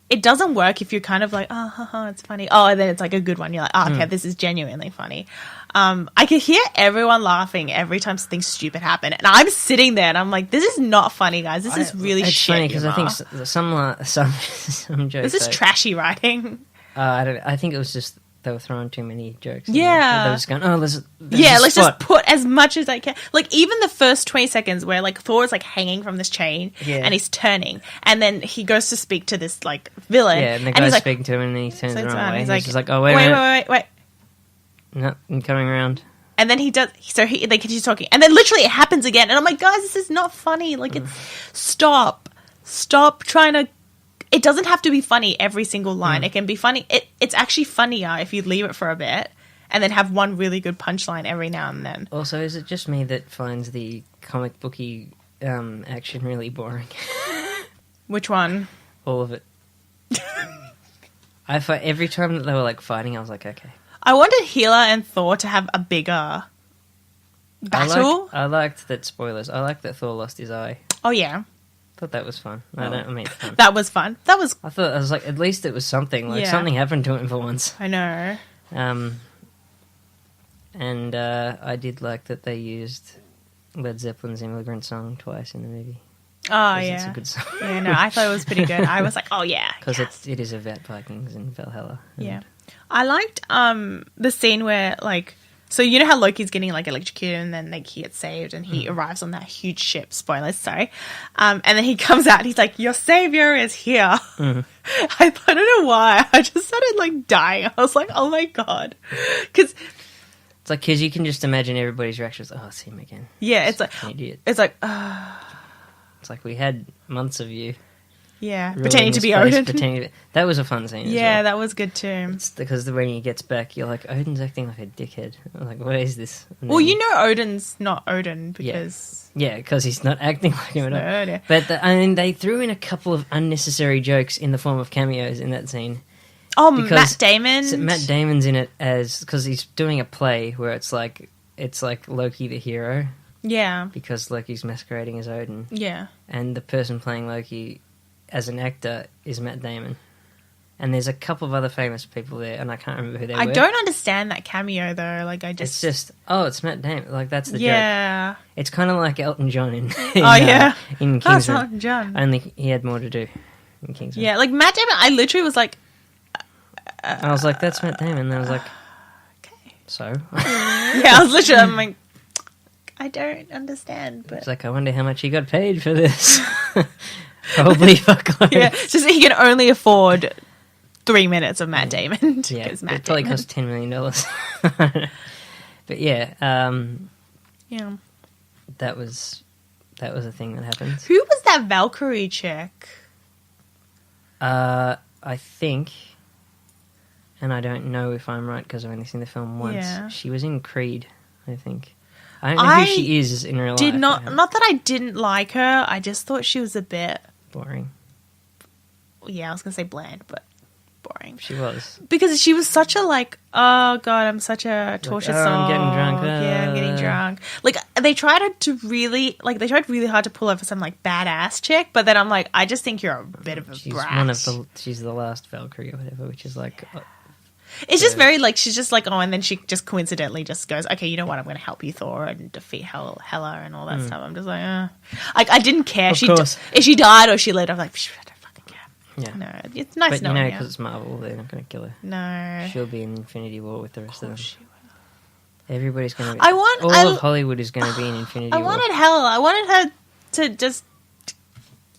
[SPEAKER 1] it doesn't work if you're kind of like, it's funny. Oh, and then it's like a good one. You're like, okay, this is genuinely funny. I could hear everyone laughing every time something stupid happened. And I'm sitting there and I'm like, this is not funny, guys. This is really shit. It's funny
[SPEAKER 2] because I think some jokes...
[SPEAKER 1] This is trashy writing.
[SPEAKER 2] I think it was just they were throwing too many jokes.
[SPEAKER 1] Yeah.
[SPEAKER 2] They were just going, let's
[SPEAKER 1] just put as much as I can. Like, even the first 20 seconds where, like, Thor is, like, hanging from this chain and he's turning. And then he goes to speak to this, like, villain.
[SPEAKER 2] Yeah, and the guy's speaking to him and he turns the wrong way. He's just like, oh, wait. No, I'm coming around.
[SPEAKER 1] And then he does... So they continue talking. And then literally it happens again. And I'm like, guys, this is not funny. Like, it's... Stop trying to... It doesn't have to be funny every single line. It can be funny. It's actually funnier if you leave it for a bit and then have one really good punchline every now and then. Also,
[SPEAKER 2] is it just me that finds the comic booky action really boring?
[SPEAKER 1] Which one?
[SPEAKER 2] All of it. Every time that they were, like, fighting, I was like, okay.
[SPEAKER 1] I wanted Healer and Thor to have a bigger battle.
[SPEAKER 2] I liked that, spoilers, I liked that Thor lost his eye.
[SPEAKER 1] Oh, yeah.
[SPEAKER 2] thought that was fun. I mean, fun.
[SPEAKER 1] That was fun. That was.
[SPEAKER 2] I was like, at least it was something. Like,
[SPEAKER 1] Yeah.
[SPEAKER 2] something happened to him for once.
[SPEAKER 1] I know.
[SPEAKER 2] And I did like that they used Led Zeppelin's Immigrant Song twice in the movie.
[SPEAKER 1] Oh
[SPEAKER 2] 'Cause
[SPEAKER 1] yeah.
[SPEAKER 2] It's a good song.
[SPEAKER 1] Yeah, no, I thought it was pretty good. I was like, oh yeah,
[SPEAKER 2] Because
[SPEAKER 1] yes.
[SPEAKER 2] it is about Vikings in Valhalla. And
[SPEAKER 1] Yeah. I liked the scene where, like, so you know how Loki's getting, like, electrocuted and then, like, he gets saved and he arrives on that huge ship. Spoilers, sorry. And then he comes out and he's like, your savior is here. I don't know why. I just started, like, dying. I was like, oh my God. Because,
[SPEAKER 2] It's like, because you can just imagine everybody's reactions. Oh, it's him again.
[SPEAKER 1] yeah, it's like,
[SPEAKER 2] An idiot.
[SPEAKER 1] it's like,
[SPEAKER 2] It's like, we had months of you.
[SPEAKER 1] yeah,
[SPEAKER 2] ruling
[SPEAKER 1] pretending to
[SPEAKER 2] this
[SPEAKER 1] be
[SPEAKER 2] place,
[SPEAKER 1] Odin.
[SPEAKER 2] pretending to be... That was a fun scene as
[SPEAKER 1] Yeah,
[SPEAKER 2] well.
[SPEAKER 1] that was good too.
[SPEAKER 2] It's because when he gets back, you're like, Odin's acting like a dickhead. I'm like, what is this? And
[SPEAKER 1] Well,
[SPEAKER 2] then-
[SPEAKER 1] you know Odin's not Odin because...
[SPEAKER 2] Yeah, because he's not acting like him at all.
[SPEAKER 1] No, yeah.
[SPEAKER 2] But, I mean, they threw in a couple of unnecessary jokes in the form of cameos in that scene.
[SPEAKER 1] Oh,
[SPEAKER 2] Because
[SPEAKER 1] Matt Damon.
[SPEAKER 2] So Matt Damon's in it as... Because he's doing a play where it's like Loki the hero,
[SPEAKER 1] Yeah,
[SPEAKER 2] because Loki's masquerading as Odin.
[SPEAKER 1] yeah.
[SPEAKER 2] And the person playing Loki as an actor is Matt Damon. And there's a couple of other famous people there, and I can't remember who they were.
[SPEAKER 1] I don't understand that cameo though. Like, I
[SPEAKER 2] It's
[SPEAKER 1] just...
[SPEAKER 2] just, it's Matt Damon. Like, that's the joke.
[SPEAKER 1] yeah.
[SPEAKER 2] It's kind of like Elton John in
[SPEAKER 1] Oh, yeah.
[SPEAKER 2] in
[SPEAKER 1] Oh, it's
[SPEAKER 2] Kingsman.
[SPEAKER 1] Elton John.
[SPEAKER 2] Only he had more to do in Kingsman.
[SPEAKER 1] Yeah, like Matt Damon, I literally was like,
[SPEAKER 2] I was like, that's Matt Damon. And I was like,
[SPEAKER 1] okay.
[SPEAKER 2] so?
[SPEAKER 1] Yeah, I was literally, I'm like, I don't understand, but...
[SPEAKER 2] It's like, I wonder how much he got paid for this. Probably for clothes.
[SPEAKER 1] Yeah, it's just he can only afford 3 minutes of Matt Damon.
[SPEAKER 2] Yeah,
[SPEAKER 1] Because
[SPEAKER 2] it
[SPEAKER 1] Matt
[SPEAKER 2] probably
[SPEAKER 1] Damon.
[SPEAKER 2] cost $10 million. But yeah,
[SPEAKER 1] Yeah.
[SPEAKER 2] that was a thing that happened.
[SPEAKER 1] Who was that Valkyrie chick?
[SPEAKER 2] I think, and I don't know if I'm right because I've only seen the film once.
[SPEAKER 1] Yeah.
[SPEAKER 2] She was in Creed, I think. I don't know
[SPEAKER 1] I
[SPEAKER 2] who she is in real life.
[SPEAKER 1] Did
[SPEAKER 2] I
[SPEAKER 1] not...
[SPEAKER 2] haven't-
[SPEAKER 1] Not that I didn't like her, I just thought she was a bit...
[SPEAKER 2] boring.
[SPEAKER 1] Yeah, I was going to say bland, but boring.
[SPEAKER 2] She was.
[SPEAKER 1] Because she was such a, like, oh, God, I'm such a torture soul.
[SPEAKER 2] I'm getting drunk.
[SPEAKER 1] Yeah, I'm getting drunk. Like, they tried to really... Like, they tried really hard to pull over some, like, badass chick, but then I'm like, I just think you're a bit of a
[SPEAKER 2] She's
[SPEAKER 1] brat.
[SPEAKER 2] she's the last Valkyrie or whatever, which is like,
[SPEAKER 1] It's just very, like, she's just like, oh, and then she just coincidentally just goes, okay, you know what, I'm going to help you, Thor, and defeat Hela and all that stuff. I'm just like, Like, I didn't care.
[SPEAKER 2] Of course.
[SPEAKER 1] If she died or she lived, I'm like, I don't fucking care.
[SPEAKER 2] yeah.
[SPEAKER 1] No, it's nice
[SPEAKER 2] But you
[SPEAKER 1] knowing
[SPEAKER 2] know,
[SPEAKER 1] her.
[SPEAKER 2] because it's Marvel, they're not going to kill her.
[SPEAKER 1] No.
[SPEAKER 2] She'll be in Infinity War with the rest of them.
[SPEAKER 1] She-
[SPEAKER 2] Everybody's going to be...
[SPEAKER 1] all
[SPEAKER 2] of Hollywood is going to be in Infinity
[SPEAKER 1] I
[SPEAKER 2] War.
[SPEAKER 1] wanted Hela. I wanted her to just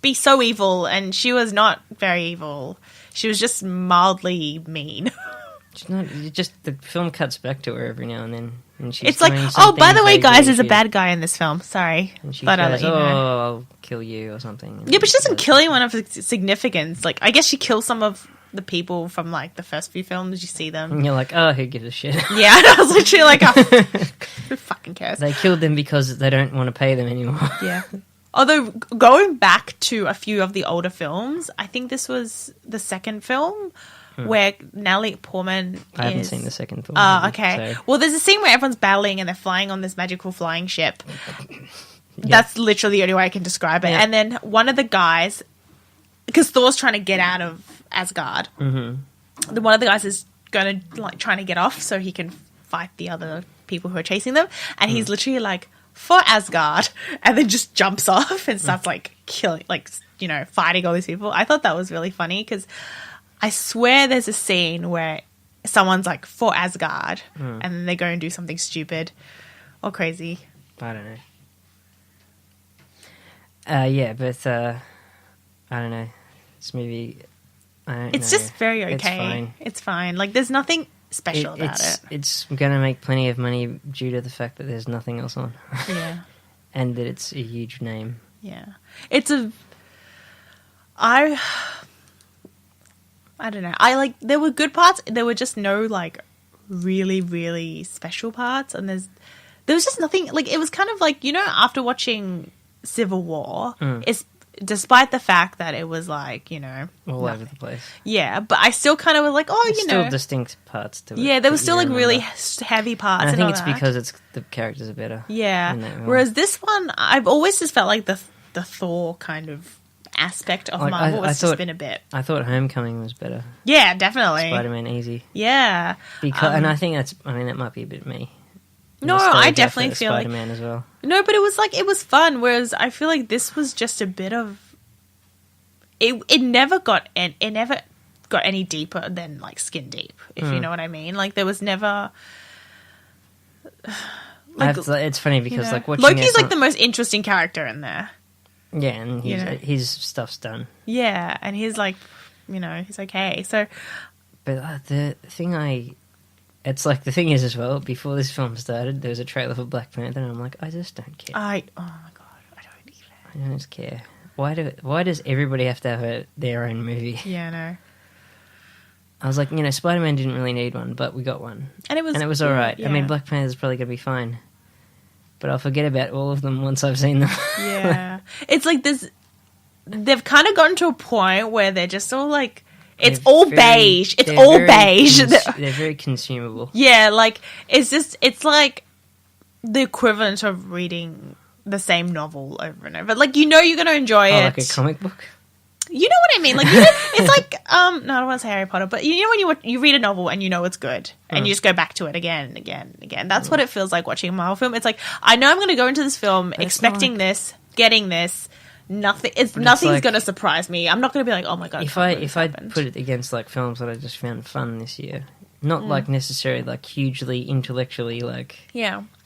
[SPEAKER 1] be so evil, and she was not very evil. She was just mildly mean.
[SPEAKER 2] She's not, the film cuts back to her every now and then. And she's
[SPEAKER 1] It's like,
[SPEAKER 2] doing
[SPEAKER 1] oh, by
[SPEAKER 2] something
[SPEAKER 1] the way, guys,
[SPEAKER 2] vaguely
[SPEAKER 1] there's a
[SPEAKER 2] shitty.
[SPEAKER 1] bad guy in this film. Sorry.
[SPEAKER 2] And she
[SPEAKER 1] Thought I'd
[SPEAKER 2] goes,
[SPEAKER 1] let you know.
[SPEAKER 2] I'll kill you or something.
[SPEAKER 1] Yeah, but she doesn't kill anyone of significance. Like, I guess she kills some of the people from, like, the first few films. You see them.
[SPEAKER 2] And you're like, oh, who gives a shit?
[SPEAKER 1] Yeah, and I was literally like, oh, who fucking cares?
[SPEAKER 2] They killed them because they don't want to pay them anymore.
[SPEAKER 1] Yeah. Although, going back to a few of the older films, I think this was the second film where Natalie Portman
[SPEAKER 2] I haven't seen the second film.
[SPEAKER 1] Okay.
[SPEAKER 2] So,
[SPEAKER 1] Well, there's a scene where everyone's battling and they're flying on this magical flying ship. That's literally the only way I can describe it.
[SPEAKER 2] Yeah.
[SPEAKER 1] And then one of the guys, because Thor's trying to get out of Asgard, one of the guys is going to, like, trying to get off so he can fight the other people who are chasing them. And he's literally like, for Asgard, and then just jumps off and starts, like, killing, like, you know, fighting all these people. I thought that was really funny because I swear there's a scene where someone's like, for Asgard, and then they go and do something stupid or crazy.
[SPEAKER 2] I don't know. Yeah, but I don't know. This movie, I don't know.
[SPEAKER 1] It's just very okay.
[SPEAKER 2] It's fine.
[SPEAKER 1] It's fine. Like, there's nothing special about it.
[SPEAKER 2] It's going to make plenty of money due to the fact that there's nothing else on.
[SPEAKER 1] Yeah.
[SPEAKER 2] And that it's a huge name.
[SPEAKER 1] Yeah. It's a... I don't know. There were good parts. There were just no, like, really, really special parts. And there was just nothing, like, it was kind of like, you know, after watching Civil War, it's, despite the fact that it was, like, you know,
[SPEAKER 2] All over the place.
[SPEAKER 1] yeah, but I still kind of was like, oh,
[SPEAKER 2] There's
[SPEAKER 1] you
[SPEAKER 2] still
[SPEAKER 1] know.
[SPEAKER 2] distinct parts to it.
[SPEAKER 1] Yeah, there
[SPEAKER 2] that
[SPEAKER 1] was still,
[SPEAKER 2] you
[SPEAKER 1] like, really
[SPEAKER 2] remember.
[SPEAKER 1] heavy parts.
[SPEAKER 2] And I
[SPEAKER 1] and
[SPEAKER 2] think
[SPEAKER 1] all
[SPEAKER 2] it's
[SPEAKER 1] that.
[SPEAKER 2] because the characters are better.
[SPEAKER 1] Yeah.
[SPEAKER 2] in that film.
[SPEAKER 1] Whereas this one, I've always just felt like the Thor kind of aspect of
[SPEAKER 2] Like,
[SPEAKER 1] Marvel
[SPEAKER 2] I
[SPEAKER 1] has
[SPEAKER 2] thought-
[SPEAKER 1] just been a bit.
[SPEAKER 2] I thought Homecoming was better.
[SPEAKER 1] Yeah, definitely.
[SPEAKER 2] Spider-Man easy.
[SPEAKER 1] Yeah.
[SPEAKER 2] Because, and I think that might be a bit me.
[SPEAKER 1] No,
[SPEAKER 2] Nostalgia
[SPEAKER 1] I definitely
[SPEAKER 2] for
[SPEAKER 1] feel like
[SPEAKER 2] Spider-Man as well.
[SPEAKER 1] no, but it was fun. Whereas I feel like this was just a bit of it never got any deeper than like skin deep, if you know what I mean. Like there was never.
[SPEAKER 2] It's funny because like watching
[SPEAKER 1] Loki's like the most interesting character in there.
[SPEAKER 2] Yeah, and
[SPEAKER 1] you know.
[SPEAKER 2] his stuff's done.
[SPEAKER 1] Yeah, and he's like, he's okay. So,
[SPEAKER 2] But the thing it's like the thing is as well. Before this film started, there was a trailer for Black Panther, and I'm like, I just don't care.
[SPEAKER 1] oh my god, I don't either.
[SPEAKER 2] I don't care. Why does everybody have to have their own movie?
[SPEAKER 1] Yeah, I know.
[SPEAKER 2] I was like, Spider-Man didn't really need one, but we got one,
[SPEAKER 1] And it was
[SPEAKER 2] all right.
[SPEAKER 1] Yeah.
[SPEAKER 2] I mean, Black Panther's probably gonna be fine, but I'll forget about all of them once I've seen them.
[SPEAKER 1] Yeah, it's like this. They've kind of gotten to a point where they're just all like, it's all beige. It's all beige.
[SPEAKER 2] They're very consumable.
[SPEAKER 1] Yeah, like it's like the equivalent of reading the same novel over and over. Like you're going to enjoy it.
[SPEAKER 2] Like a comic book.
[SPEAKER 1] You know what I mean? Like it's like no, I don't want to say Harry Potter, but when you read a novel and you know it's good and you just go back to it again and again and again. That's what it feels like watching a Marvel film. It's like I know I'm going to go into this film expecting this, getting this. Nothing's
[SPEAKER 2] like,
[SPEAKER 1] going to surprise me. I'm not going to be like, oh my god.
[SPEAKER 2] If I put it against like films that I just found fun this year, not like necessarily like hugely intellectually like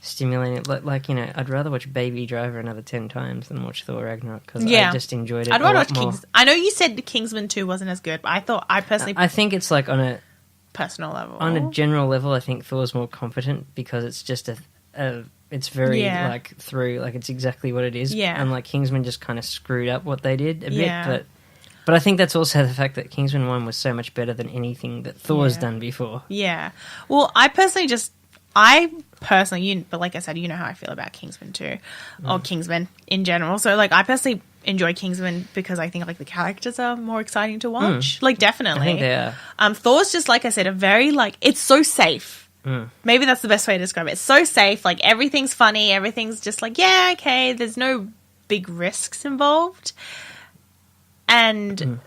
[SPEAKER 2] stimulating. Like I'd rather watch Baby Driver another 10 times than watch Thor Ragnarok because I just enjoyed it.
[SPEAKER 1] I'd rather watch
[SPEAKER 2] more.
[SPEAKER 1] I know you said the Kingsman 2 wasn't as good, but I personally
[SPEAKER 2] I think it's like on a
[SPEAKER 1] personal level.
[SPEAKER 2] On a general level, I think Thor's more competent because it's just it's very like through, like it's exactly what it is.
[SPEAKER 1] Yeah.
[SPEAKER 2] And like Kingsman just kind of screwed up what they did a bit, but I think that's also the fact that Kingsman 1 was so much better than anything that Thor's done before.
[SPEAKER 1] Yeah. Well, but like I said, you know how I feel about Kingsman 2 or Kingsman in general. So like I personally enjoy Kingsman because I think like the characters are more exciting to watch. Like definitely.
[SPEAKER 2] I think they are.
[SPEAKER 1] Thor's just like I said, a very like it's so safe. Maybe that's the best way to describe it. It's so safe. Like everything's funny. Everything's just like, yeah, okay. There's no big risks involved. And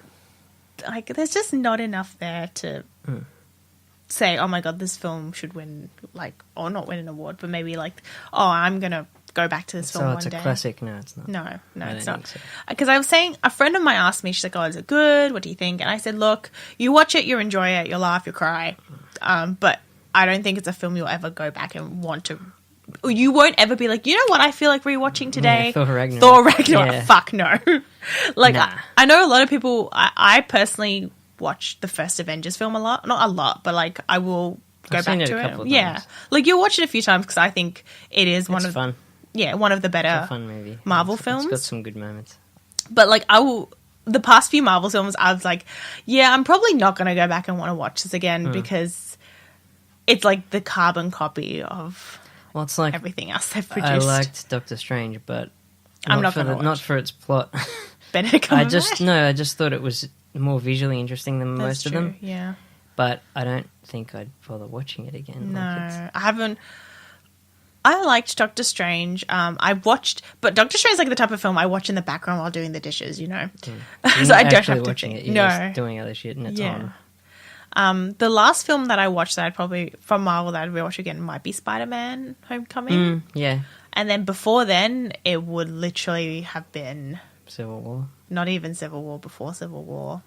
[SPEAKER 1] like there's just not enough there to say, oh my god, this film should win, like, or not win an award, but maybe like, oh, I'm going to go back to this film one day.
[SPEAKER 2] So it's a classic? No, it's not.
[SPEAKER 1] No, it's not.
[SPEAKER 2] So.
[SPEAKER 1] Because I was saying, a friend of mine asked me, she's like, oh, is it good? What do you think? And I said, look, you watch it, you enjoy it, you'll laugh, you'll cry. But I don't think it's a film you'll ever go back and want to. You won't ever be like, you know what I feel like rewatching today?
[SPEAKER 2] Thor Ragnarok.
[SPEAKER 1] Thor Ragnarok. Yeah. Fuck no. Like,
[SPEAKER 2] nah.
[SPEAKER 1] I know a lot of people, I personally watch the first Avengers film a lot. Not a lot, but like I will go back to it. Yeah. Like you'll watch it a few times because I think it is one of
[SPEAKER 2] fun.
[SPEAKER 1] Yeah, one of the better
[SPEAKER 2] fun movie.
[SPEAKER 1] Marvel films.
[SPEAKER 2] It's got some good moments.
[SPEAKER 1] But like the past few Marvel films, I was like, yeah, I'm probably not going to go back and want to watch this again because it's like the carbon copy of
[SPEAKER 2] it's like
[SPEAKER 1] everything else they've produced.
[SPEAKER 2] I liked Doctor Strange, but
[SPEAKER 1] I'm not going to watch.
[SPEAKER 2] Not for its plot.
[SPEAKER 1] Benedict
[SPEAKER 2] I just thought it was more visually interesting than most of them.
[SPEAKER 1] Yeah.
[SPEAKER 2] But I don't think I'd bother watching it again.
[SPEAKER 1] No, I haven't. I liked Doctor Strange. But Doctor Strange is like the type of film I watch in the background while doing the dishes, you know. So I don't have to
[SPEAKER 2] watching
[SPEAKER 1] think.
[SPEAKER 2] it. You're just doing other shit and it's on.
[SPEAKER 1] The last film that I watched that I'd probably from Marvel that I'd rewatch again might be Spider-Man: Homecoming.
[SPEAKER 2] Yeah.
[SPEAKER 1] And then before then, it would literally have been
[SPEAKER 2] Civil War.
[SPEAKER 1] Not even Civil War. Before Civil War.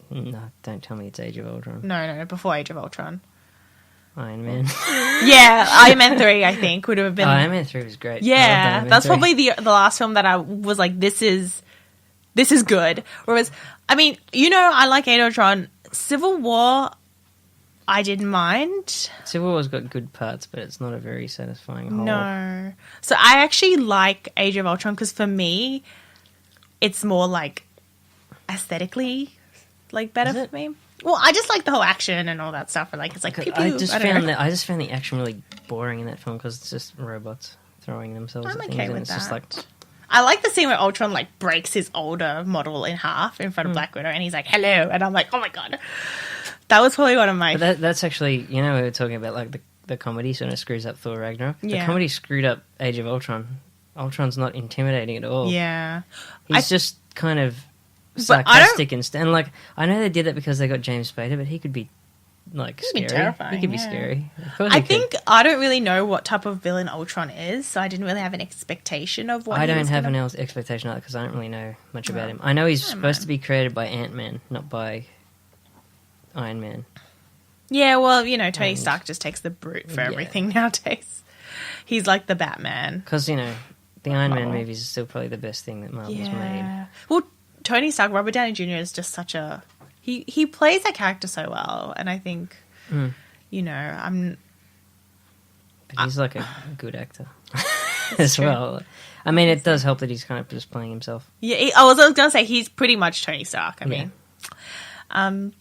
[SPEAKER 2] No, don't tell me it's Age of Ultron.
[SPEAKER 1] No, before Age of Ultron.
[SPEAKER 2] Iron Man.
[SPEAKER 1] Yeah, Iron Man 3, I think, would have been...
[SPEAKER 2] Iron Man 3 was great.
[SPEAKER 1] Yeah, that's probably the last film that I was like, this is good. Whereas, I mean, I like Age of Ultron. Civil War, I didn't mind.
[SPEAKER 2] Civil War's got good parts, but it's not a very satisfying whole.
[SPEAKER 1] No. So I actually like Age of Ultron because for me, it's more like aesthetically like better for me. Well, I just like the whole action and all that stuff. Like it's like pew pew.
[SPEAKER 2] I just found the action really boring in that film because it's just robots throwing themselves at things, and it's
[SPEAKER 1] that.
[SPEAKER 2] just like.
[SPEAKER 1] I like the scene where Ultron like breaks his older model in half in front of Black Widow, and he's like, "Hello," and I'm like, "Oh my god." That was probably one of my...
[SPEAKER 2] That's actually, we were talking about like the comedy sort of screws up Thor Ragnarok. Yeah. The comedy screwed up Age of Ultron. Ultron's not intimidating at all.
[SPEAKER 1] Yeah.
[SPEAKER 2] He's just kind of sarcastic and like I know they did that because they got James Spader, but he could be like
[SPEAKER 1] He'd be
[SPEAKER 2] scary.
[SPEAKER 1] terrifying,
[SPEAKER 2] He could be
[SPEAKER 1] yeah.
[SPEAKER 2] scary. Of course
[SPEAKER 1] I
[SPEAKER 2] he could.
[SPEAKER 1] think I don't really know what type of villain Ultron is, so I didn't really have an expectation of what
[SPEAKER 2] I
[SPEAKER 1] he
[SPEAKER 2] don't
[SPEAKER 1] was
[SPEAKER 2] have
[SPEAKER 1] gonna...
[SPEAKER 2] an expectation of it because I don't really know much about him. I know he's supposed to be created by Ant-Man, not by Iron Man.
[SPEAKER 1] Yeah, well, you know, Tony Stark just takes the brute for everything nowadays. He's like the Batman.
[SPEAKER 2] Because, you know, the Iron Man movies are still probably the best thing that Marvel's made.
[SPEAKER 1] Well, Tony Stark, Robert Downey Jr. is just such a... He plays that character so well, and I think, you know,
[SPEAKER 2] But he's like a good actor as well. I mean, it does help that he's kind of just playing himself.
[SPEAKER 1] Yeah, I was going to say, he's pretty much Tony Stark, I mean. Iron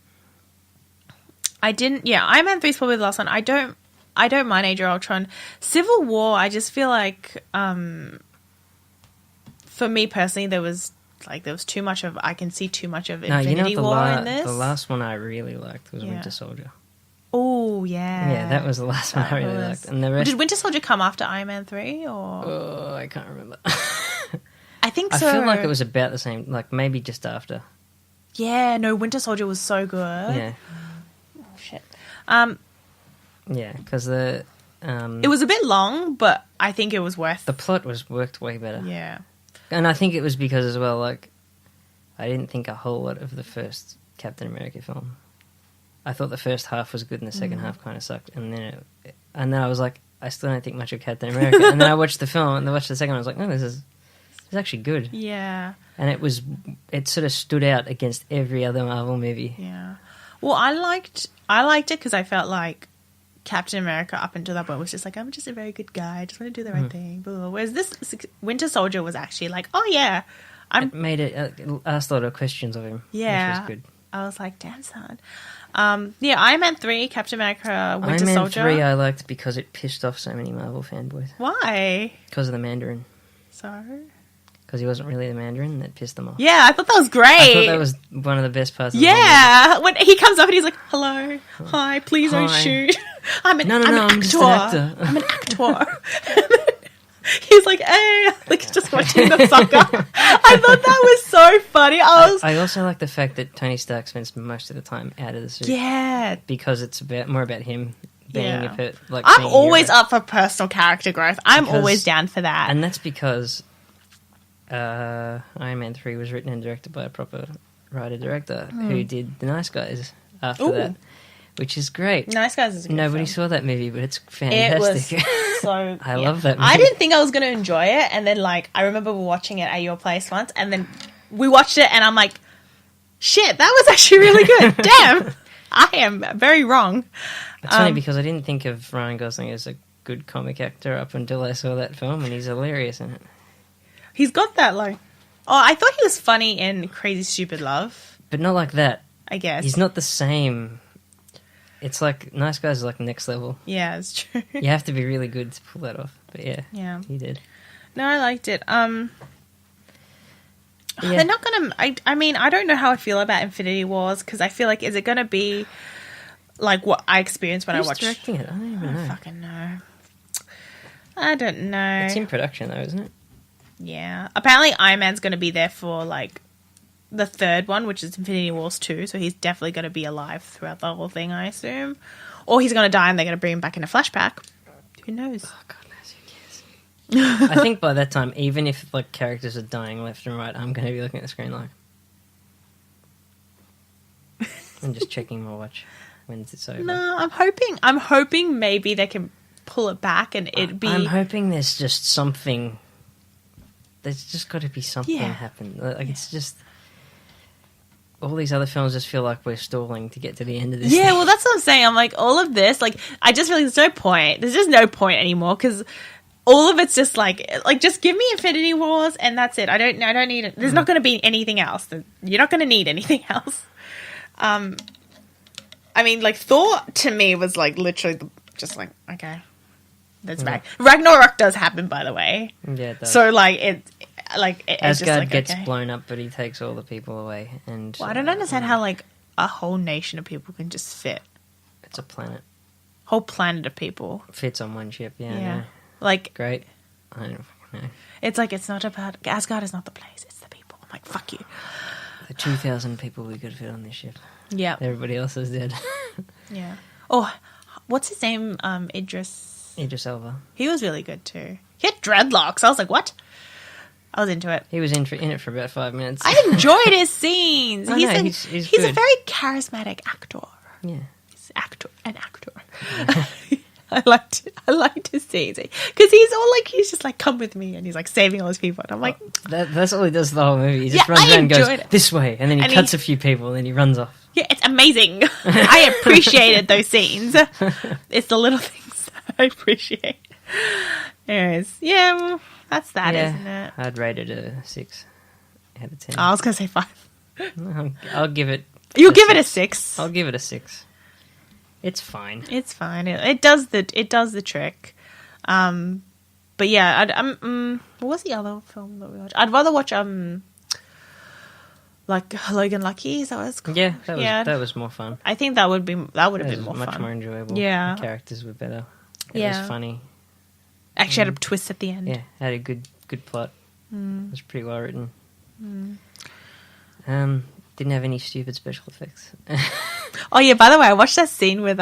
[SPEAKER 1] Man 3 is probably the last one. I don't mind Age of Ultron. Civil War, I just feel like, for me personally, there was too much of, I can see too much of Infinity War in this.
[SPEAKER 2] The last one I really liked was Winter Soldier.
[SPEAKER 1] Oh, yeah.
[SPEAKER 2] Yeah, that was the last one I really liked. And the rest...
[SPEAKER 1] Did Winter Soldier come after Iron Man 3, or...?
[SPEAKER 2] Oh, I can't remember.
[SPEAKER 1] I think so.
[SPEAKER 2] I feel like it was about the same, like maybe just after.
[SPEAKER 1] Yeah, no, Winter Soldier was so good.
[SPEAKER 2] Yeah.
[SPEAKER 1] Oh, shit.
[SPEAKER 2] Yeah, because the...
[SPEAKER 1] it was a bit long, but I think it was worth...
[SPEAKER 2] The plot worked way better.
[SPEAKER 1] Yeah.
[SPEAKER 2] And I think it was because as well, like, I didn't think a whole lot of the first Captain America film. I thought the first half was good and the second half kind of sucked. And then I was like, I still don't think much of Captain America. And then I watched the film and I watched the second one. I was like, no, this is actually good.
[SPEAKER 1] Yeah.
[SPEAKER 2] And it sort of stood out against every other Marvel movie.
[SPEAKER 1] Yeah. Well, I liked it because I felt like Captain America up until that point was just like, I'm just a very good guy. I just want to do the right thing. Blah, blah, blah. Whereas this Winter Soldier was actually like, oh yeah.
[SPEAKER 2] It made it asked a lot of questions of him.
[SPEAKER 1] Yeah.
[SPEAKER 2] Which was good.
[SPEAKER 1] I was like, damn son. Iron Man 3, Captain America, Winter Soldier.
[SPEAKER 2] Iron Man 3 I liked because it pissed off so many Marvel fanboys.
[SPEAKER 1] Why?
[SPEAKER 2] Because of the Mandarin.
[SPEAKER 1] So?
[SPEAKER 2] Because he wasn't really the Mandarin, and that pissed them off.
[SPEAKER 1] Yeah, I thought that was great.
[SPEAKER 2] I thought that was one of the best parts of the movie.
[SPEAKER 1] Yeah, when he comes up and he's like, hello, hi, please don't shoot. I'm an actor.
[SPEAKER 2] just an actor.
[SPEAKER 1] I'm an actor. He's like, hey, like just watching the soccer. I thought that was so funny.
[SPEAKER 2] I also like the fact that Tony Stark spends most of the time out of the suit.
[SPEAKER 1] Yeah.
[SPEAKER 2] Because it's more about him being
[SPEAKER 1] I'm always up for personal character growth. I'm always down for that.
[SPEAKER 2] And that's because Iron Man 3 was written and directed by a proper writer-director who did The Nice Guys after that, which is great.
[SPEAKER 1] Nice Guys is a good
[SPEAKER 2] Nobody
[SPEAKER 1] film.
[SPEAKER 2] saw that movie, but it's fantastic.
[SPEAKER 1] It was so...
[SPEAKER 2] I love that movie.
[SPEAKER 1] I didn't think I was going to enjoy it, and then, like, I remember watching it at your place once, and then we watched it, and I'm like, shit, that was actually really good. Damn. I am very wrong.
[SPEAKER 2] It's funny because I didn't think of Ryan Gosling as a good comic actor up until I saw that film, and he's hilarious in it.
[SPEAKER 1] He's got that, like... Oh, I thought he was funny in Crazy Stupid Love.
[SPEAKER 2] But not like that.
[SPEAKER 1] I guess.
[SPEAKER 2] He's not the same. It's like, Nice Guys is like next level.
[SPEAKER 1] Yeah, it's true.
[SPEAKER 2] You have to be really good to pull that off. But yeah, he did.
[SPEAKER 1] No, I liked it. They're not going to... I mean, I don't know how I feel about Infinity Wars, because I feel like, is it going to be like what I experienced when I watched...
[SPEAKER 2] Who's directing it? I don't even know.
[SPEAKER 1] Fucking know. I don't know.
[SPEAKER 2] It's in production though, isn't it?
[SPEAKER 1] Yeah. Apparently Iron Man's going to be there for, like, the third one, which is Infinity Wars 2, so he's definitely going to be alive throughout the whole thing, I assume. Or he's going to die and they're going to bring him back in a flashback. Who knows?
[SPEAKER 2] Oh, God knows, who cares? I think by that time, even if, like, characters are dying left and right, I'm going to be looking at the screen like... I'm just checking my watch when it's over.
[SPEAKER 1] No, I'm hoping maybe they can pull it back and it'd be...
[SPEAKER 2] I'm hoping there's just something... There's just got to be something happen. Like, it's just... All these other films just feel like we're stalling to get to the end of this thing.
[SPEAKER 1] Well, that's what I'm saying. I'm like, all of this, like, I just feel like there's no point. There's just no point anymore, because all of it's just like, just give me Infinity Wars and that's it. I don't need it. There's not going to be anything else. You're not going to need anything else. I mean, like, Thor, to me, was, like, literally just like, okay, that's back. Ragnarok does happen, by the way.
[SPEAKER 2] Yeah, it does.
[SPEAKER 1] So, like, it's
[SPEAKER 2] Asgard
[SPEAKER 1] just like,
[SPEAKER 2] gets
[SPEAKER 1] okay.
[SPEAKER 2] blown up, but he takes all the people away. And
[SPEAKER 1] Well, I don't understand how, like, a whole nation of people can just fit.
[SPEAKER 2] It's a planet.
[SPEAKER 1] Whole planet of people.
[SPEAKER 2] Fits on one ship, yeah. I know.
[SPEAKER 1] Like...
[SPEAKER 2] Great. I don't fucking know.
[SPEAKER 1] It's like, it's not about... Asgard is not the place, it's the people. I'm like, fuck you.
[SPEAKER 2] The 2,000 people we could fit on this ship.
[SPEAKER 1] Yeah.
[SPEAKER 2] Everybody else is dead.
[SPEAKER 1] Yeah. Oh, what's his name? Idris
[SPEAKER 2] Elba.
[SPEAKER 1] He was really good too. He had dreadlocks. I was like, what? I was into it.
[SPEAKER 2] He was in it for about 5 minutes.
[SPEAKER 1] I enjoyed his scenes. He's a very charismatic actor.
[SPEAKER 2] Yeah.
[SPEAKER 1] He's an actor. I liked his scenes because he's just like, come with me, and he's like saving all those people, and I'm like,
[SPEAKER 2] that's all he does the whole movie. He just runs around and goes this way, and then he cuts a few people, and then he runs off.
[SPEAKER 1] Yeah, it's amazing. I appreciated those scenes. It's the little things that I appreciate. Anyways, yeah, well, that's that, isn't it?
[SPEAKER 2] I'd rate it a 6 out of 10.
[SPEAKER 1] I was gonna say 5.
[SPEAKER 2] I'll give it.
[SPEAKER 1] You'll give it a 6.
[SPEAKER 2] I'll give it a 6. It's fine.
[SPEAKER 1] It's fine. It does the trick. But yeah, what was the other film that we watched? I'd rather watch like Logan Lucky. Is that what it's called?
[SPEAKER 2] Yeah, that was more fun.
[SPEAKER 1] I think that would have been more
[SPEAKER 2] much
[SPEAKER 1] fun.
[SPEAKER 2] more enjoyable.
[SPEAKER 1] Yeah,
[SPEAKER 2] the characters were better. It was funny.
[SPEAKER 1] Actually, had a twist at the end.
[SPEAKER 2] Yeah, had a good plot. It was pretty well written. Didn't have any stupid special effects.
[SPEAKER 1] Oh yeah, by the way, I watched that scene with